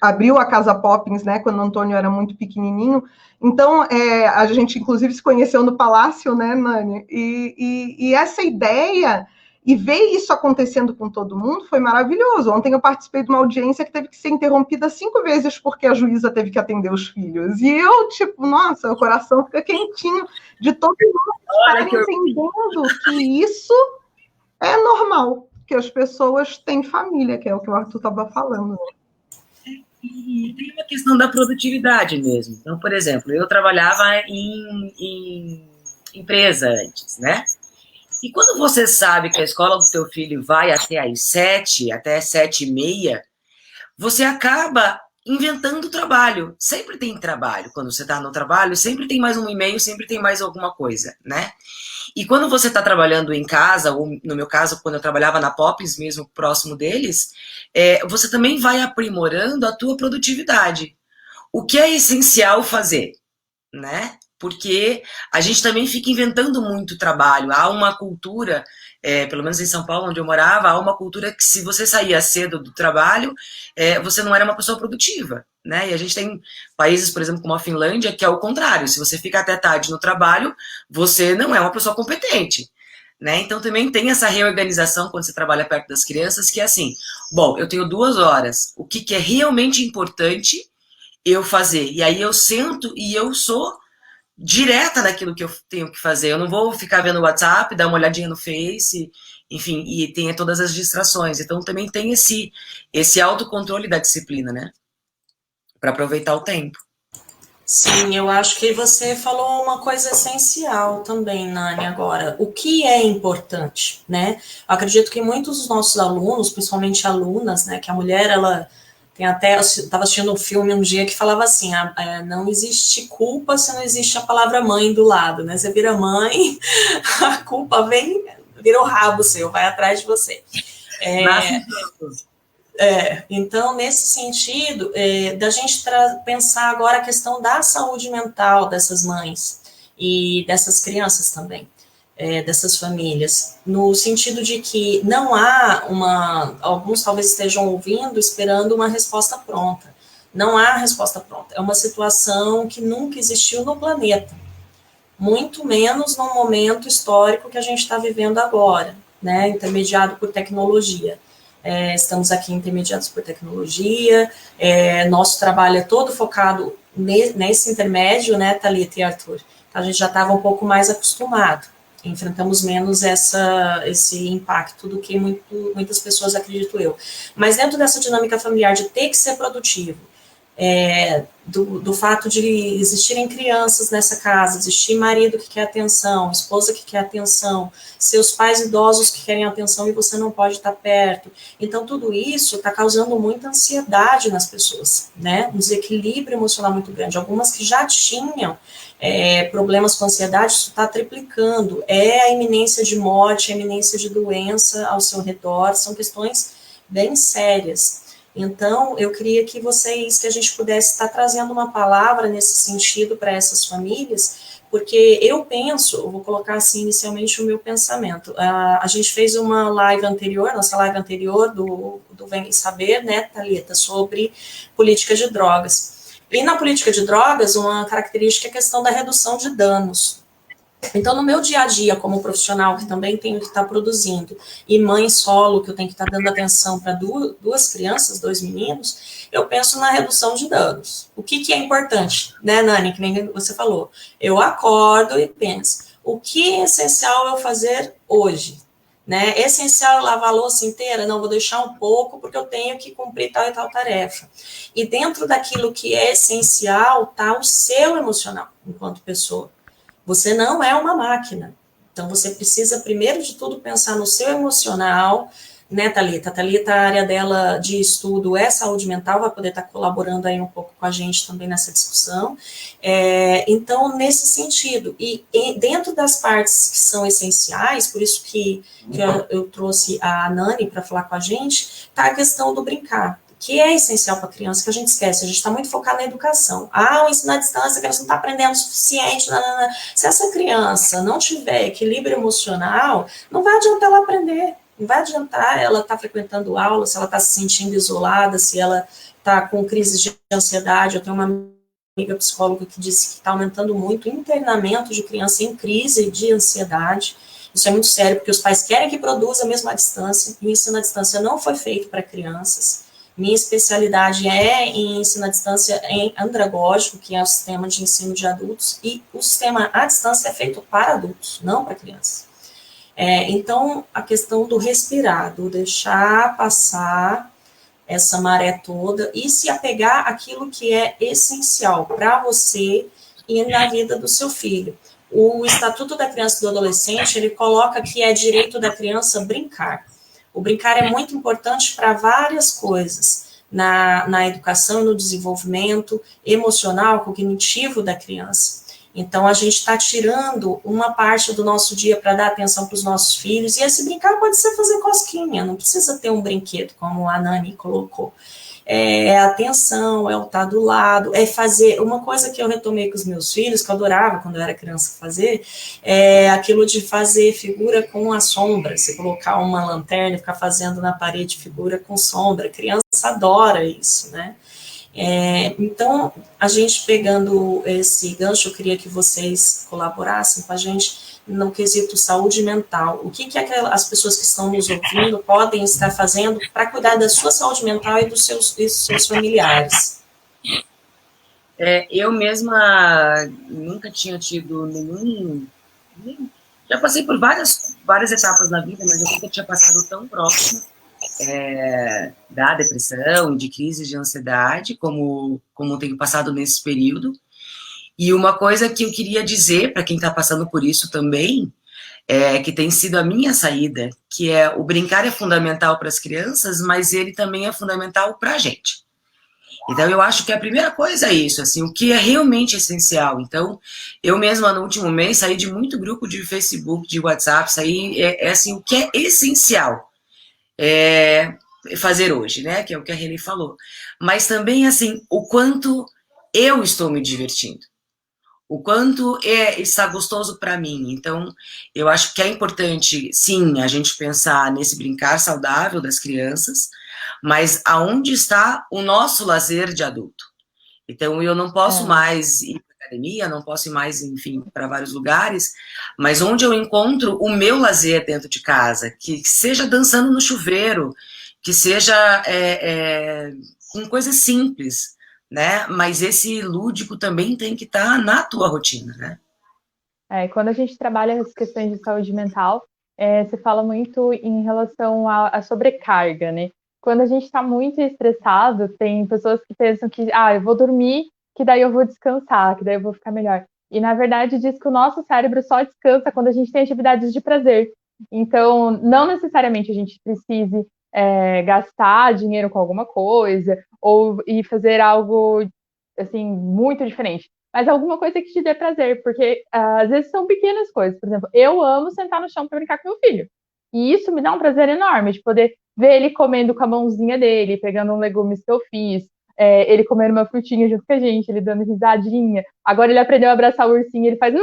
Abriu a Casa Poppins, né, quando o Antônio era muito pequenininho. Então, a gente, inclusive, se conheceu no Palácio, né, Nani? E essa ideia, e ver isso acontecendo com todo mundo, foi maravilhoso. Ontem eu participei de uma audiência que teve que ser interrompida 5 vezes porque a juíza teve que atender os filhos. E eu, tipo, nossa, o coração fica quentinho de todo mundo estarem entendendo que isso é normal, que as pessoas têm família, que é o que o Arthur estava falando. E tem uma questão da produtividade mesmo. Então, por exemplo, eu trabalhava em empresa antes, né? E quando você sabe que a escola do teu filho vai até às 7, até 7h30, você acaba inventando trabalho. Sempre tem trabalho. Quando você está no trabalho, sempre tem mais um e-mail, sempre tem mais alguma coisa, né? E quando você está trabalhando em casa, ou no meu caso, quando eu trabalhava na Poppins mesmo, próximo deles, você também vai aprimorando a tua produtividade. O que é essencial fazer, né? Porque a gente também fica inventando muito trabalho. Há uma cultura, pelo menos em São Paulo, onde eu morava, há uma cultura que se você saía cedo do trabalho, você não era uma pessoa produtiva, né? E a gente tem países, por exemplo, como a Finlândia, que é o contrário. Se você fica até tarde no trabalho, você não é uma pessoa competente, né? Então também tem essa reorganização quando você trabalha perto das crianças, que é assim, bom, eu tenho 2 horas, o que é realmente importante eu fazer? E aí eu sento e eu sou direta naquilo que eu tenho que fazer. Eu não vou ficar vendo o WhatsApp, dar uma olhadinha no Face, enfim, e tem todas as distrações. Então também tem esse autocontrole da disciplina, né? Para aproveitar o tempo. Sim, eu acho que você falou uma coisa essencial também, Nani, agora. O que é importante, né? Eu acredito que muitos dos nossos alunos, principalmente alunas, né, que a mulher, ela tem até... Eu estava assistindo um filme um dia que falava assim, não existe culpa se não existe a palavra mãe do lado, né? Você vira mãe, a culpa vira o rabo seu, vai atrás de você. Então, nesse sentido, da gente pensar agora a questão da saúde mental dessas mães e dessas crianças também, dessas famílias, no sentido de que não há alguns talvez estejam ouvindo, esperando uma resposta pronta. Não há resposta pronta. É uma situação que nunca existiu no planeta, muito menos no momento histórico que a gente está vivendo agora, né, intermediado por tecnologia. Estamos aqui intermediados por tecnologia, nosso trabalho é todo focado nesse intermédio, né, Thalita e Arthur. Então, a gente já estava um pouco mais acostumado, enfrentamos menos esse impacto do que muitas pessoas, acredito eu. Mas dentro dessa dinâmica familiar de ter que ser produtivo, do fato de existirem crianças nessa casa, existir marido que quer atenção, esposa que quer atenção, seus pais idosos que querem atenção e você não pode estar perto. Então, tudo isso está causando muita ansiedade nas pessoas, né? Um desequilíbrio emocional muito grande. Algumas que já tinham problemas com ansiedade, isso está triplicando. A iminência de morte, a iminência de doença ao seu redor, são questões bem sérias. Então, eu queria que a gente pudesse estar trazendo uma palavra nesse sentido para essas famílias, porque eu vou colocar assim inicialmente o meu pensamento. A gente fez uma live anterior, nossa live anterior do Vem Saber, né, Thalita, sobre política de drogas. E na política de drogas, uma característica é a questão da redução de danos. Então, no meu dia a dia, como profissional, que também tenho que estar produzindo, e mãe solo, que eu tenho que estar dando atenção para duas crianças, 2 meninos, eu penso na redução de danos. O que é importante, né, Nani, que nem você falou? Eu acordo e penso, o que é essencial eu fazer hoje? Né? É essencial eu lavar a louça inteira? Não, vou deixar um pouco, porque eu tenho que cumprir tal e tal tarefa. E dentro daquilo que é essencial, está o seu emocional, enquanto pessoa. Você não é uma máquina. Então, você precisa, primeiro de tudo, pensar no seu emocional, né, Thalita? A Thalita, a área dela de estudo é saúde mental, vai poder estar colaborando aí um pouco com a gente também nessa discussão. Então, nesse sentido, e dentro das partes que são essenciais, por isso que eu trouxe a Nani para falar com a gente, está a questão do brincar, que é essencial para a criança, que a gente esquece, a gente está muito focado na educação. O ensino à distância, a criança não está aprendendo o suficiente. Se essa criança não tiver equilíbrio emocional, não vai adiantar ela aprender, não vai adiantar ela estar frequentando aula, se ela está se sentindo isolada, se ela está com crises de ansiedade. Eu tenho uma amiga psicóloga que disse que está aumentando muito o internamento de criança em crise de ansiedade. Isso é muito sério, porque os pais querem que produza mesmo à distância, e o ensino à distância não foi feito para crianças. Minha especialidade é em ensino à distância em andragógico, que é o sistema de ensino de adultos, e o sistema à distância é feito para adultos, não para crianças. Então, a questão do respirar, do deixar passar essa maré toda e se apegar àquilo que é essencial para você e na vida do seu filho. O Estatuto da Criança e do Adolescente, ele coloca que é direito da criança brincar. O brincar é muito importante para várias coisas, na educação e no desenvolvimento emocional, cognitivo da criança. Então, a gente está tirando uma parte do nosso dia para dar atenção para os nossos filhos, e esse brincar pode ser fazer cosquinha, não precisa ter um brinquedo, como a Nani colocou. Atenção, o estar do lado, fazer uma coisa que eu retomei com os meus filhos, que eu adorava quando eu era criança fazer, aquilo de fazer figura com a sombra, você colocar uma lanterna e ficar fazendo na parede figura com sombra, a criança adora isso, né? Então, a gente pegando esse gancho, eu queria que vocês colaborassem com a gente no quesito saúde mental. O que as pessoas que estão nos ouvindo podem estar fazendo para cuidar da sua saúde mental e dos seus familiares? Eu mesma nunca tinha tido já passei por várias etapas na vida, mas eu nunca tinha passado tão próxima da depressão, de crises de ansiedade, como tenho passado nesse período. E uma coisa que eu queria dizer para quem está passando por isso também, que tem sido a minha saída, que o brincar é fundamental para as crianças, mas ele também é fundamental para a gente. Então, eu acho que a primeira coisa é isso, assim, o que é realmente essencial. Então, eu mesma, no último mês, saí de muito grupo de Facebook, de WhatsApp, assim, o que é essencial. fazer hoje, né? Que é o que a Reni falou. Mas também, assim, o quanto eu estou me divertindo. O quanto está gostoso para mim. Então, eu acho que é importante, sim, a gente pensar nesse brincar saudável das crianças, mas aonde está o nosso lazer de adulto? Então, eu não posso mais ir para academia, não posso ir mais, enfim, para vários lugares, mas onde eu encontro o meu lazer dentro de casa, que seja dançando no chuveiro, que seja com coisas simples, né? Mas esse lúdico também tem que estar na tua rotina, né? Quando a gente trabalha as questões de saúde mental, você fala muito em relação à sobrecarga, né? Quando a gente está muito estressado, tem pessoas que pensam que, eu vou dormir, que daí eu vou descansar, que daí eu vou ficar melhor. E, na verdade, diz que o nosso cérebro só descansa quando a gente tem atividades de prazer. Então, não necessariamente a gente precise gastar dinheiro com alguma coisa ou ir fazer algo, assim, muito diferente. Mas alguma coisa que te dê prazer, porque às vezes são pequenas coisas. Por exemplo, eu amo sentar no chão para brincar com meu filho. E isso me dá um prazer enorme, de poder ver ele comendo com a mãozinha dele, pegando um legumes que eu fiz, ele comendo uma frutinha junto com a gente, ele dando risadinha. Agora ele aprendeu a abraçar o ursinho, ele faz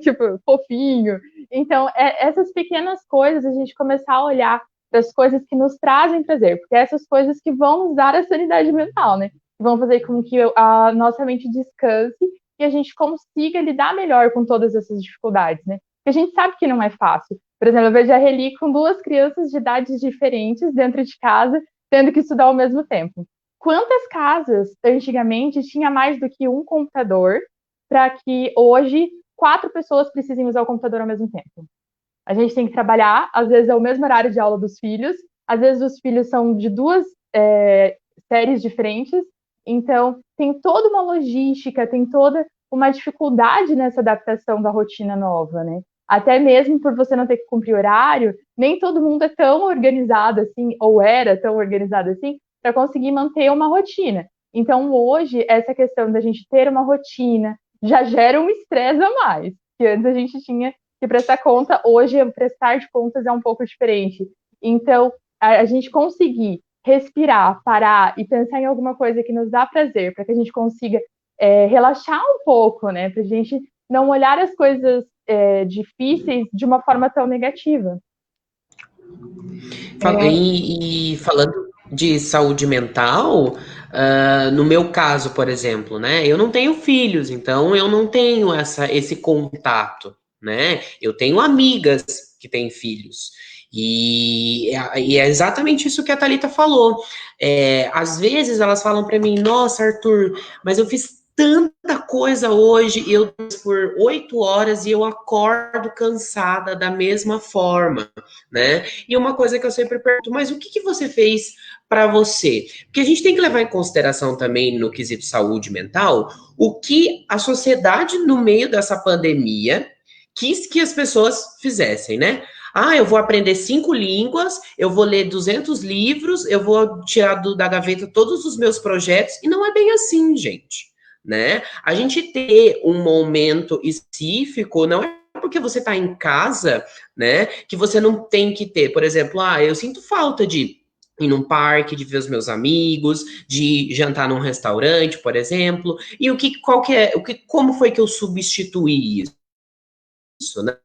tipo, fofinho. Então, essas pequenas coisas, a gente começar a olhar para as coisas que nos trazem prazer, porque é essas coisas que vão nos dar a sanidade mental, né? Vão fazer com que a nossa mente descanse e a gente consiga lidar melhor com todas essas dificuldades, né? Porque a gente sabe que não é fácil. Por exemplo, eu vejo a Reli com 2 crianças de idades diferentes dentro de casa, tendo que estudar ao mesmo tempo. Quantas casas, antigamente, tinha mais do que um computador para que hoje 4 pessoas precisem usar o computador ao mesmo tempo? A gente tem que trabalhar, às vezes é o mesmo horário de aula dos filhos, às vezes os filhos são de 2 séries diferentes, então tem toda uma logística, tem toda uma dificuldade nessa adaptação da rotina nova, né? Até mesmo por você não ter que cumprir horário, nem todo mundo é tão organizado assim, ou era tão organizado assim, para conseguir manter uma rotina. Então, hoje, essa questão da gente ter uma rotina já gera um estresse a mais, que antes a gente tinha que prestar conta, hoje prestar de contas é um pouco diferente. Então, a gente conseguir respirar, parar e pensar em alguma coisa que nos dá prazer, para que a gente consiga relaxar um pouco, né? Para a gente não olhar as coisas difíceis de uma forma tão negativa. E falando de saúde mental, no meu caso, por exemplo, né? Eu não tenho filhos, então eu não tenho esse contato, né? Eu tenho amigas que têm filhos. E é exatamente isso que a Thalita falou. Às vezes elas falam para mim, nossa, Arthur, mas eu fiz tanta coisa hoje, eu por 8 horas e eu acordo cansada da mesma forma, né? E uma coisa que eu sempre pergunto, mas o que você fez para você? Porque a gente tem que levar em consideração também no quesito saúde mental, o que a sociedade no meio dessa pandemia quis que as pessoas fizessem, né? Eu vou aprender 5 línguas, eu vou ler 200 livros, eu vou tirar da gaveta todos os meus projetos, e não é bem assim, gente, né? A gente ter um momento específico, não é porque você está em casa, né, que você não tem que ter, por exemplo, eu sinto falta de ir num parque, de ver os meus amigos, de jantar num restaurante, por exemplo, e como foi que eu substituí isso, né?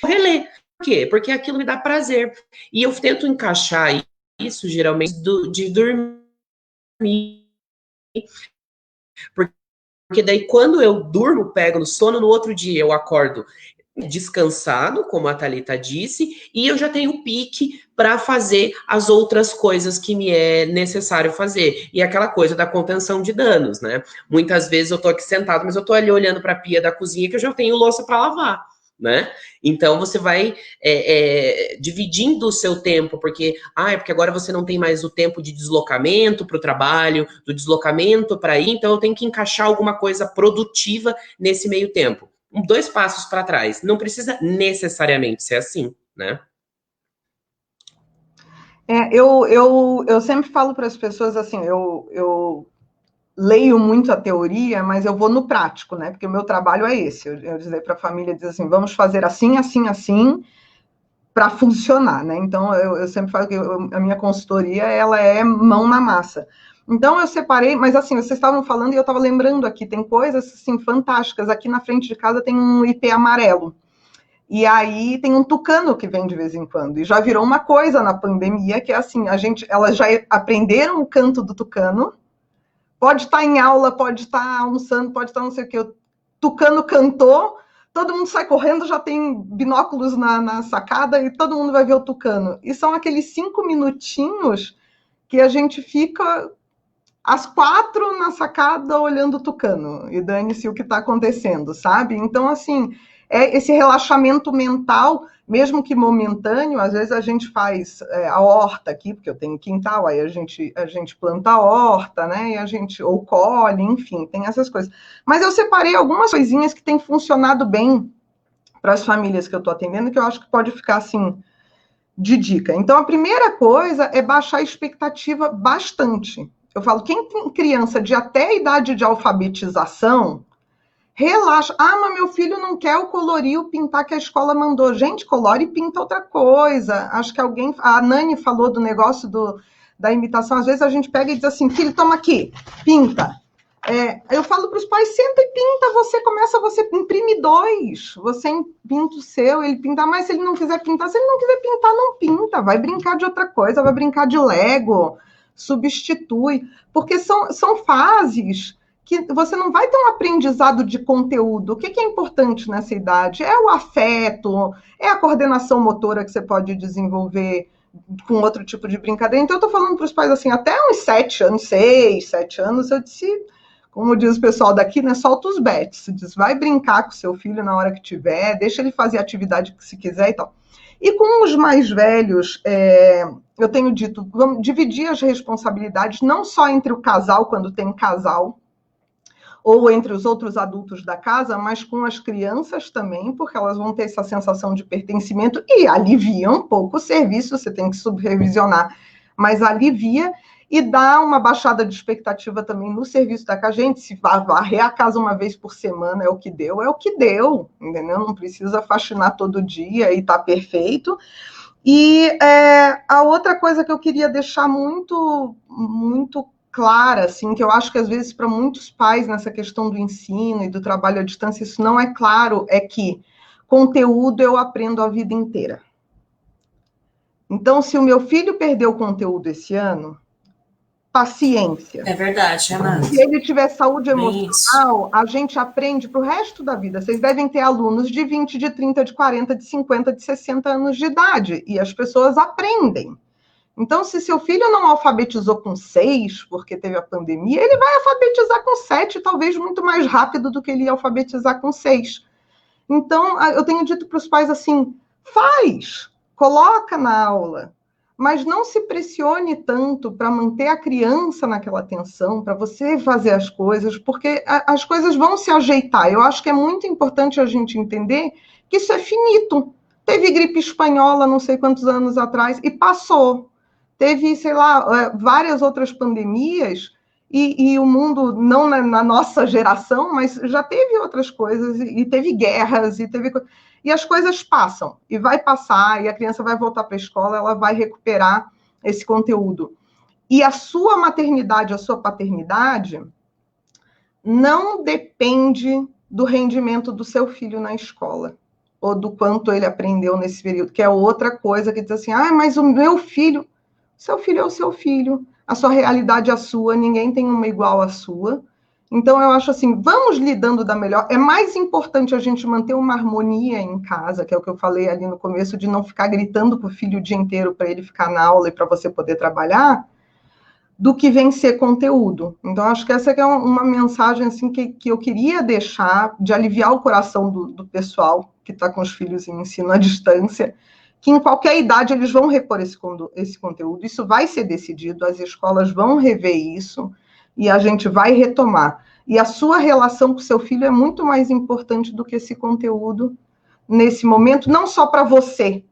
Reler. Por quê? Porque aquilo me dá prazer. E eu tento encaixar isso, geralmente, de dormir. Porque daí, quando eu durmo, pego no sono, no outro dia eu acordo descansado, como a Thalita disse, e eu já tenho pique para fazer as outras coisas que me é necessário fazer. E aquela coisa da contenção de danos, né? Muitas vezes eu tô aqui sentado, mas eu tô ali olhando para a pia da cozinha que eu já tenho louça para lavar, né? Então você vai dividindo o seu tempo, porque agora você não tem mais o tempo de deslocamento para o trabalho, do deslocamento para ir, então eu tenho que encaixar alguma coisa produtiva nesse meio tempo. 2 passos para trás. Não precisa necessariamente ser assim, né? Eu sempre falo para as pessoas assim, eu leio muito a teoria, mas eu vou no prático, né? Porque o meu trabalho é esse. Eu dizer para a família, dizer assim, vamos fazer assim, assim, assim, para funcionar, né? Então, eu sempre falo que a minha consultoria, ela é mão na massa. Então, eu separei, mas assim, vocês estavam falando e eu estava lembrando aqui, tem coisas, assim, fantásticas. Aqui na frente de casa tem um ipê amarelo. E aí tem um tucano que vem de vez em quando. E já virou uma coisa na pandemia, que é assim, elas já aprenderam o canto do tucano, pode estar em aula, pode estar almoçando, pode estar não sei o que, o tucano cantou, todo mundo sai correndo, já tem binóculos na sacada e todo mundo vai ver o tucano. E são aqueles 5 minutinhos que a gente fica às 4 na sacada olhando o tucano. E dane-se o que está acontecendo, sabe? Então, assim, é esse relaxamento mental, mesmo que momentâneo. Às vezes a gente faz a horta aqui, porque eu tenho quintal, aí a gente planta a horta, né? E a gente, ou colhe, enfim, tem essas coisas. Mas eu separei algumas coisinhas que têm funcionado bem para as famílias que eu estou atendendo, que eu acho que pode ficar, assim, de dica. Então, a primeira coisa é baixar a expectativa bastante. Eu falo, quem tem criança de até a idade de alfabetização, relaxa. Ah, mas meu filho não quer o colorir, o pintar que a escola mandou. Gente, colore e pinta outra coisa. Acho que a Nani falou do negócio da imitação. Às vezes a gente pega e diz assim, filho, toma aqui, pinta. Eu falo para os pais, senta e pinta, você imprime 2, você pinta o seu, ele pinta, mas se ele não quiser pintar, não pinta, vai brincar de outra coisa, vai brincar de Lego, substitui, porque são fases que você não vai ter um aprendizado de conteúdo. O que é importante nessa idade? É o afeto, é a coordenação motora que você pode desenvolver com outro tipo de brincadeira. Então, eu estou falando para os pais assim, até uns 7 anos, 6, 7 anos, eu disse, como diz o pessoal daqui, né, solta os bets, diz, vai brincar com seu filho na hora que tiver, deixa ele fazer a atividade que se quiser e tal. E com os mais velhos, eu tenho dito, vamos dividir as responsabilidades, não só entre o casal, quando tem casal, ou entre os outros adultos da casa, mas com as crianças também, porque elas vão ter essa sensação de pertencimento e alivia um pouco o serviço, você tem que supervisionar, mas alivia e dá uma baixada de expectativa também no serviço da casa. Gente, se varrer a casa uma vez por semana é o que deu, entendeu? Não precisa faxinar todo dia e tá perfeito. E a outra coisa que eu queria deixar muito, muito clara, assim, que eu acho que às vezes para muitos pais nessa questão do ensino e do trabalho à distância isso não é claro, é que conteúdo eu aprendo a vida inteira. Então, se o meu filho perdeu o conteúdo esse ano, paciência. É verdade, Renata. Se ele tiver saúde emocional, a gente aprende para o resto da vida. Vocês devem ter alunos de 20, de 30, de 40, de 50, de 60 anos de idade, e as pessoas aprendem. Então, se seu filho não alfabetizou com 6, porque teve a pandemia, ele vai alfabetizar com 7, talvez muito mais rápido do que ele ia alfabetizar com 6. Então, eu tenho dito para os pais assim, coloca na aula, mas não se pressione tanto para manter a criança naquela atenção, para você fazer as coisas, porque as coisas vão se ajeitar. Eu acho que é muito importante a gente entender que isso é finito. Teve gripe espanhola não sei quantos anos atrás e passou. Teve, sei lá, várias outras pandemias e o mundo, não na nossa geração, mas já teve outras coisas e teve guerras e as coisas passam e vai passar e a criança vai voltar para a escola, ela vai recuperar esse conteúdo. E a sua maternidade, a sua paternidade não depende do rendimento do seu filho na escola ou do quanto ele aprendeu nesse período, que é outra coisa que diz assim, mas o meu filho... Seu filho é o seu filho, a sua realidade é a sua, ninguém tem uma igual à sua. Então, eu acho assim, vamos lidando da melhor. É mais importante a gente manter uma harmonia em casa, que é o que eu falei ali no começo, de não ficar gritando com o filho o dia inteiro para ele ficar na aula e para você poder trabalhar, do que vencer conteúdo. Então, acho que essa é uma mensagem assim, que eu queria deixar, de aliviar o coração do pessoal que está com os filhos em ensino à distância, que em qualquer idade eles vão repor esse conteúdo, isso vai ser decidido, as escolas vão rever isso, e a gente vai retomar. E a sua relação com o seu filho é muito mais importante do que esse conteúdo nesse momento, não só para você,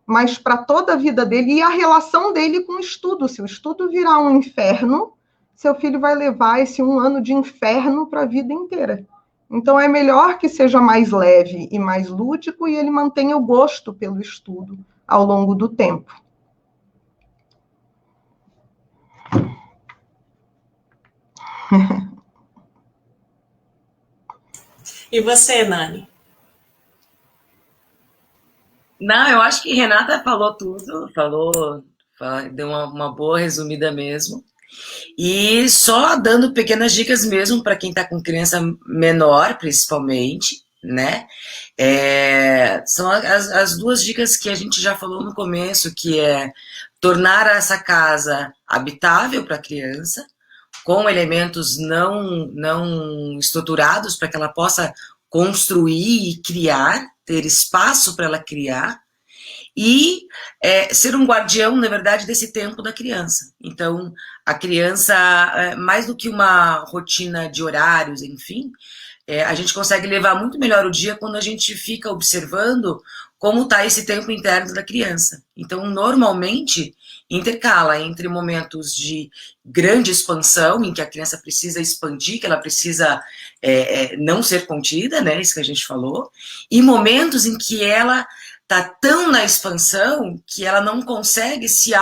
mas para toda a vida dele, e a relação dele com o estudo. Se o estudo virar um inferno, seu filho vai levar esse 1 ano de inferno para a vida inteira. Então, é melhor que seja mais leve e mais lúdico e ele mantenha o gosto pelo estudo ao longo do tempo. E você, Nani? Não, eu acho que Renata falou tudo, deu uma boa resumida mesmo. E só dando pequenas dicas mesmo para quem está com criança menor, principalmente, né? São as duas dicas que a gente já falou no começo, que é tornar essa casa habitável para a criança, com elementos não estruturados, para que ela possa construir e criar, ter espaço para ela criar, e ser um guardião, na verdade, desse tempo da criança. Então, a criança, mais do que uma rotina de horários, enfim, a gente consegue levar muito melhor o dia quando a gente fica observando como está esse tempo interno da criança. Então, normalmente, intercala entre momentos de grande expansão, em que a criança precisa expandir, que ela precisa não ser contida, né, isso que a gente falou, e momentos em que ela está tão na expansão que ela não consegue se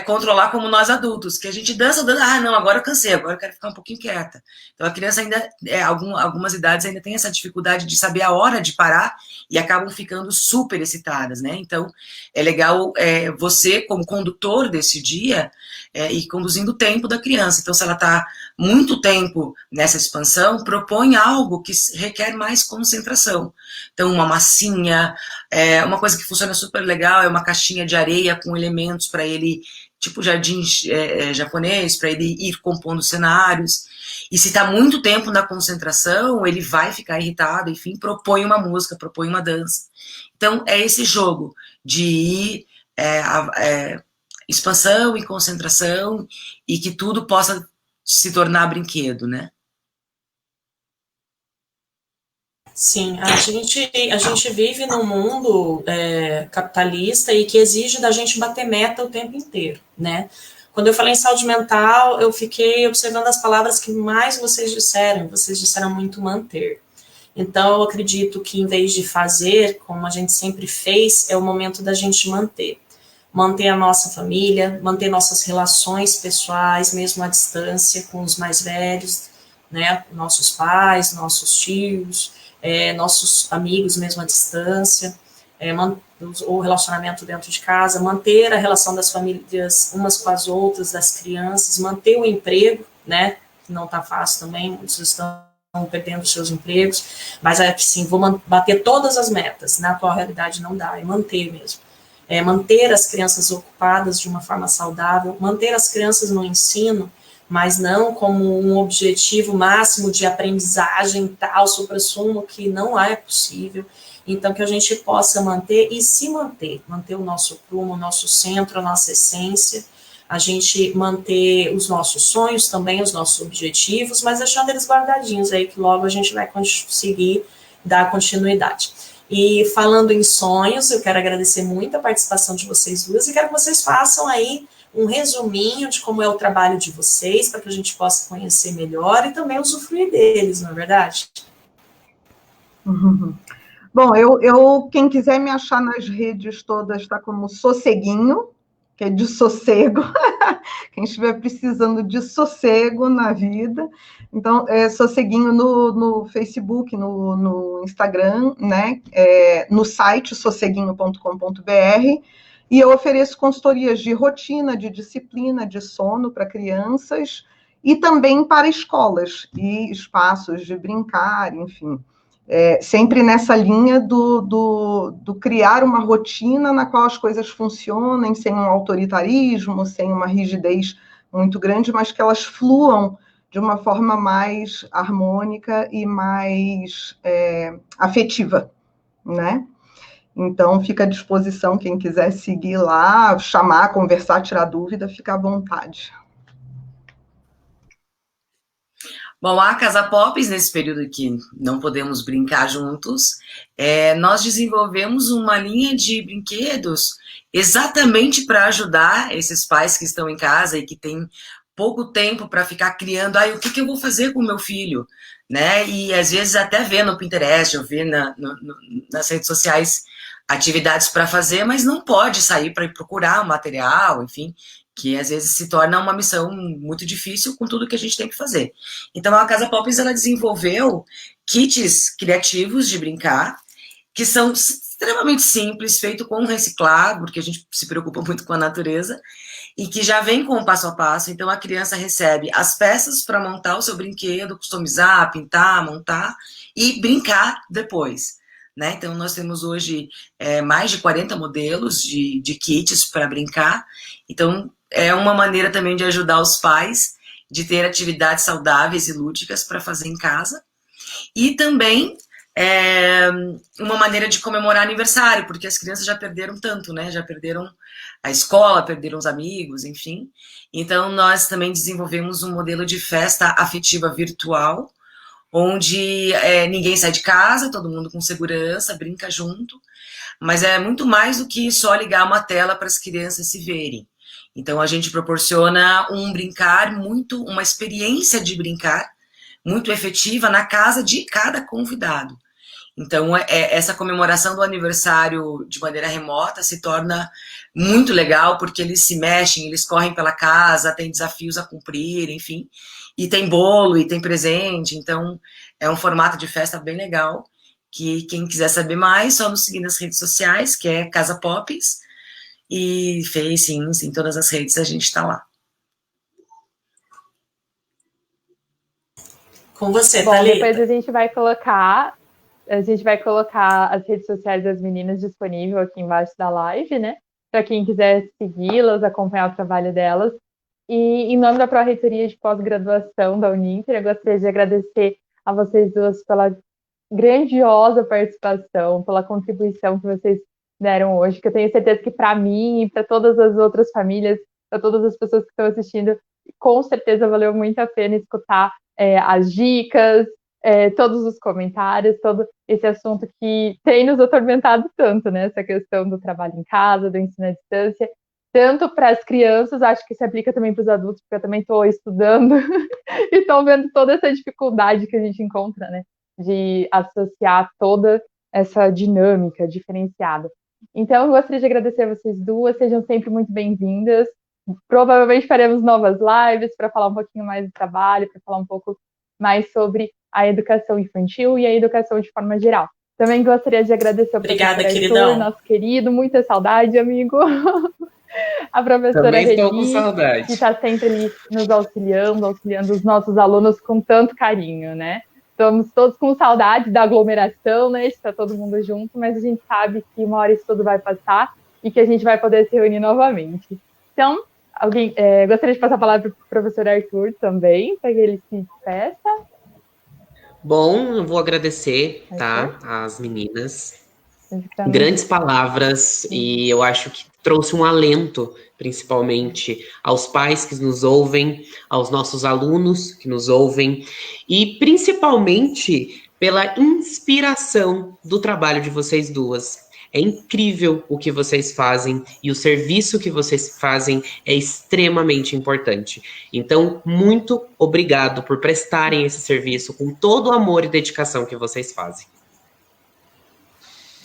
controlar como nós adultos, que a gente dança, não, agora eu cansei, agora eu quero ficar um pouquinho quieta. Então a criança ainda, algumas idades ainda tem essa dificuldade de saber a hora de parar e acabam ficando super excitadas, né? Então é legal você, como condutor desse dia, ir conduzindo o tempo da criança. Então se ela está muito tempo nessa expansão, propõe algo que requer mais concentração. Então uma massinha, uma coisa que funciona super legal é uma caixinha de areia com elementos para ele, tipo jardim japonês, para ele ir compondo cenários. E se está muito tempo na concentração, ele vai ficar irritado, enfim, propõe uma música, propõe uma dança. Então, é esse jogo de ir expansão e concentração, e que tudo possa se tornar brinquedo, né? Sim, a gente vive num mundo capitalista e que exige da gente bater meta o tempo inteiro, né? Quando eu falei em saúde mental, eu fiquei observando as palavras que mais vocês disseram muito manter. Então, eu acredito que em vez de fazer, como a gente sempre fez, é o momento da gente manter. Manter a nossa família, manter nossas relações pessoais, mesmo à distância, com os mais velhos, né? Nossos pais, nossos tios, nossos amigos mesmo à distância, o relacionamento dentro de casa, manter a relação das famílias umas com as outras, das crianças, manter o emprego, né, que não está fácil também, muitos estão perdendo seus empregos, mas assim, vou bater todas as metas, na atual realidade não dá, é manter mesmo. Manter as crianças ocupadas de uma forma saudável, manter as crianças no ensino, mas não como um objetivo máximo de aprendizagem tal, supra-sumo, que não é possível. Então, que a gente possa manter e se manter o nosso prumo, o nosso centro, a nossa essência, a gente manter os nossos sonhos também, os nossos objetivos, mas deixando eles guardadinhos aí, que logo a gente vai conseguir dar continuidade. E falando em sonhos, eu quero agradecer muito a participação de vocês duas e quero que vocês façam aí um resuminho de como é o trabalho de vocês, para que a gente possa conhecer melhor e também usufruir deles, não é verdade? Uhum. Bom, quem quiser me achar nas redes todas está como Sosseguinho, que é de sossego. Quem estiver precisando de sossego na vida. Então, Sosseguinho no Facebook, no Instagram, né? No site sosseguinho.com.br. E eu ofereço consultorias de rotina, de disciplina, de sono para crianças e também para escolas e espaços de brincar, enfim. Sempre nessa linha do criar uma rotina na qual as coisas funcionem sem um autoritarismo, sem uma rigidez muito grande, mas que elas fluam de uma forma mais harmônica e mais afetiva, né? Então, fica à disposição, quem quiser seguir lá, chamar, conversar, tirar dúvida, fica à vontade. Bom, a Casa Pops, nesse período que não podemos brincar juntos, nós desenvolvemos uma linha de brinquedos exatamente para ajudar esses pais que estão em casa e que têm pouco tempo para ficar criando, o que eu vou fazer com o meu filho? Né? E às vezes até ver no Pinterest, ou ver nas redes sociais atividades para fazer, mas não pode sair para ir procurar o material, enfim, que às vezes se torna uma missão muito difícil com tudo que a gente tem que fazer. Então, a Casa Poppins, ela desenvolveu kits criativos de brincar, que são extremamente simples, feito com reciclado, porque a gente se preocupa muito com a natureza, e que já vem com o passo a passo. Então, a criança recebe as peças para montar o seu brinquedo, customizar, pintar, montar e brincar depois. Né? Então, nós temos hoje mais de 40 modelos de kits para brincar. Então, é uma maneira também de ajudar os pais de ter atividades saudáveis e lúdicas para fazer em casa. E também uma maneira de comemorar aniversário, porque as crianças já perderam tanto, né? Já perderam a escola, perderam os amigos, enfim. Então, nós também desenvolvemos um modelo de festa afetiva virtual, onde ninguém sai de casa, todo mundo com segurança, brinca junto, mas é muito mais do que só ligar uma tela para as crianças se verem. Então, a gente proporciona uma experiência de brincar muito efetiva na casa de cada convidado. Então, essa comemoração do aniversário de maneira remota se torna muito legal, porque eles se mexem, eles correm pela casa, tem desafios a cumprir, enfim, e tem bolo, e tem presente, então é um formato de festa bem legal, que quem quiser saber mais, só nos seguir nas redes sociais, que é Casa Poppins, e Face, Insta, em todas as redes a gente está lá. Com você, Bom, Thalita. depois a gente vai colocar as redes sociais das meninas disponível aqui embaixo da live, né? Para quem quiser segui-las, acompanhar o trabalho delas. E em nome da Pró-Reitoria de Pós-Graduação da Uninter, eu gostaria de agradecer a vocês duas pela grandiosa participação, pela contribuição que vocês deram hoje, que eu tenho certeza que para mim e para todas as outras famílias, para todas as pessoas que estão assistindo, com certeza valeu muito a pena escutar as dicas, todos os comentários, todo esse assunto que tem nos atormentado tanto, né? Essa questão do trabalho em casa, do ensino à distância, tanto para as crianças, acho que se aplica também para os adultos, porque eu também estou estudando e estou vendo toda essa dificuldade que a gente encontra, né? De associar toda essa dinâmica diferenciada. Então, eu gostaria de agradecer a vocês duas, sejam sempre muito bem-vindas. Provavelmente faremos novas lives para falar um pouquinho mais do trabalho, para falar um pouco mais sobre a educação infantil e a educação de forma geral. Também gostaria de agradecer ao professor Arthur, nosso querido, muita saudade, amigo. A professora Regi, que está sempre ali nos auxiliando os nossos alunos com tanto carinho, né? Estamos todos com saudade da aglomeração, né? De estar todo mundo junto, mas a gente sabe que uma hora isso tudo vai passar e que a gente vai poder se reunir novamente. Então, gostaria de passar a palavra para o professor Arthur também, para que ele se despeça. Bom, eu vou agradecer, tá, às meninas. Grandes palavras, e eu acho que trouxe um alento, principalmente aos pais que nos ouvem, aos nossos alunos que nos ouvem, e principalmente pela inspiração do trabalho de vocês duas. É incrível o que vocês fazem e o serviço que vocês fazem é extremamente importante. Então, muito obrigado por prestarem esse serviço com todo o amor e dedicação que vocês fazem.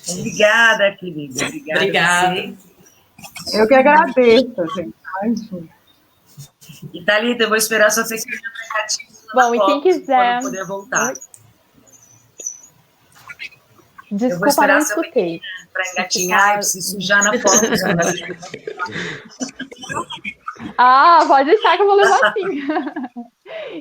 Obrigada, querida. Obrigada. Eu que agradeço, gente. E, Thalita, eu vou esperar sua secretária aplicativo. Bom, e quem quiser... poder voltar. Desculpa, não escutei. Para engatinhar e se sujar na foto. Pode deixar que eu vou levar sim.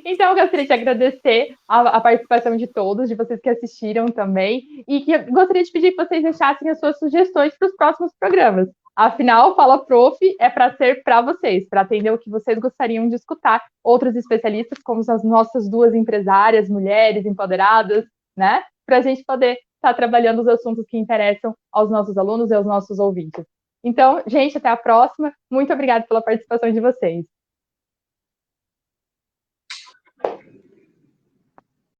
Então, eu gostaria de agradecer a participação de todos, de vocês que assistiram também, e que gostaria de pedir que vocês deixassem as suas sugestões para os próximos programas. Afinal, Fala Prof é para ser para vocês, para atender o que vocês gostariam de escutar. Outros especialistas, como as nossas duas empresárias, mulheres empoderadas, né? Para a gente poder estar trabalhando os assuntos que interessam aos nossos alunos e aos nossos ouvintes. Então, gente, até a próxima. Muito obrigada pela participação de vocês.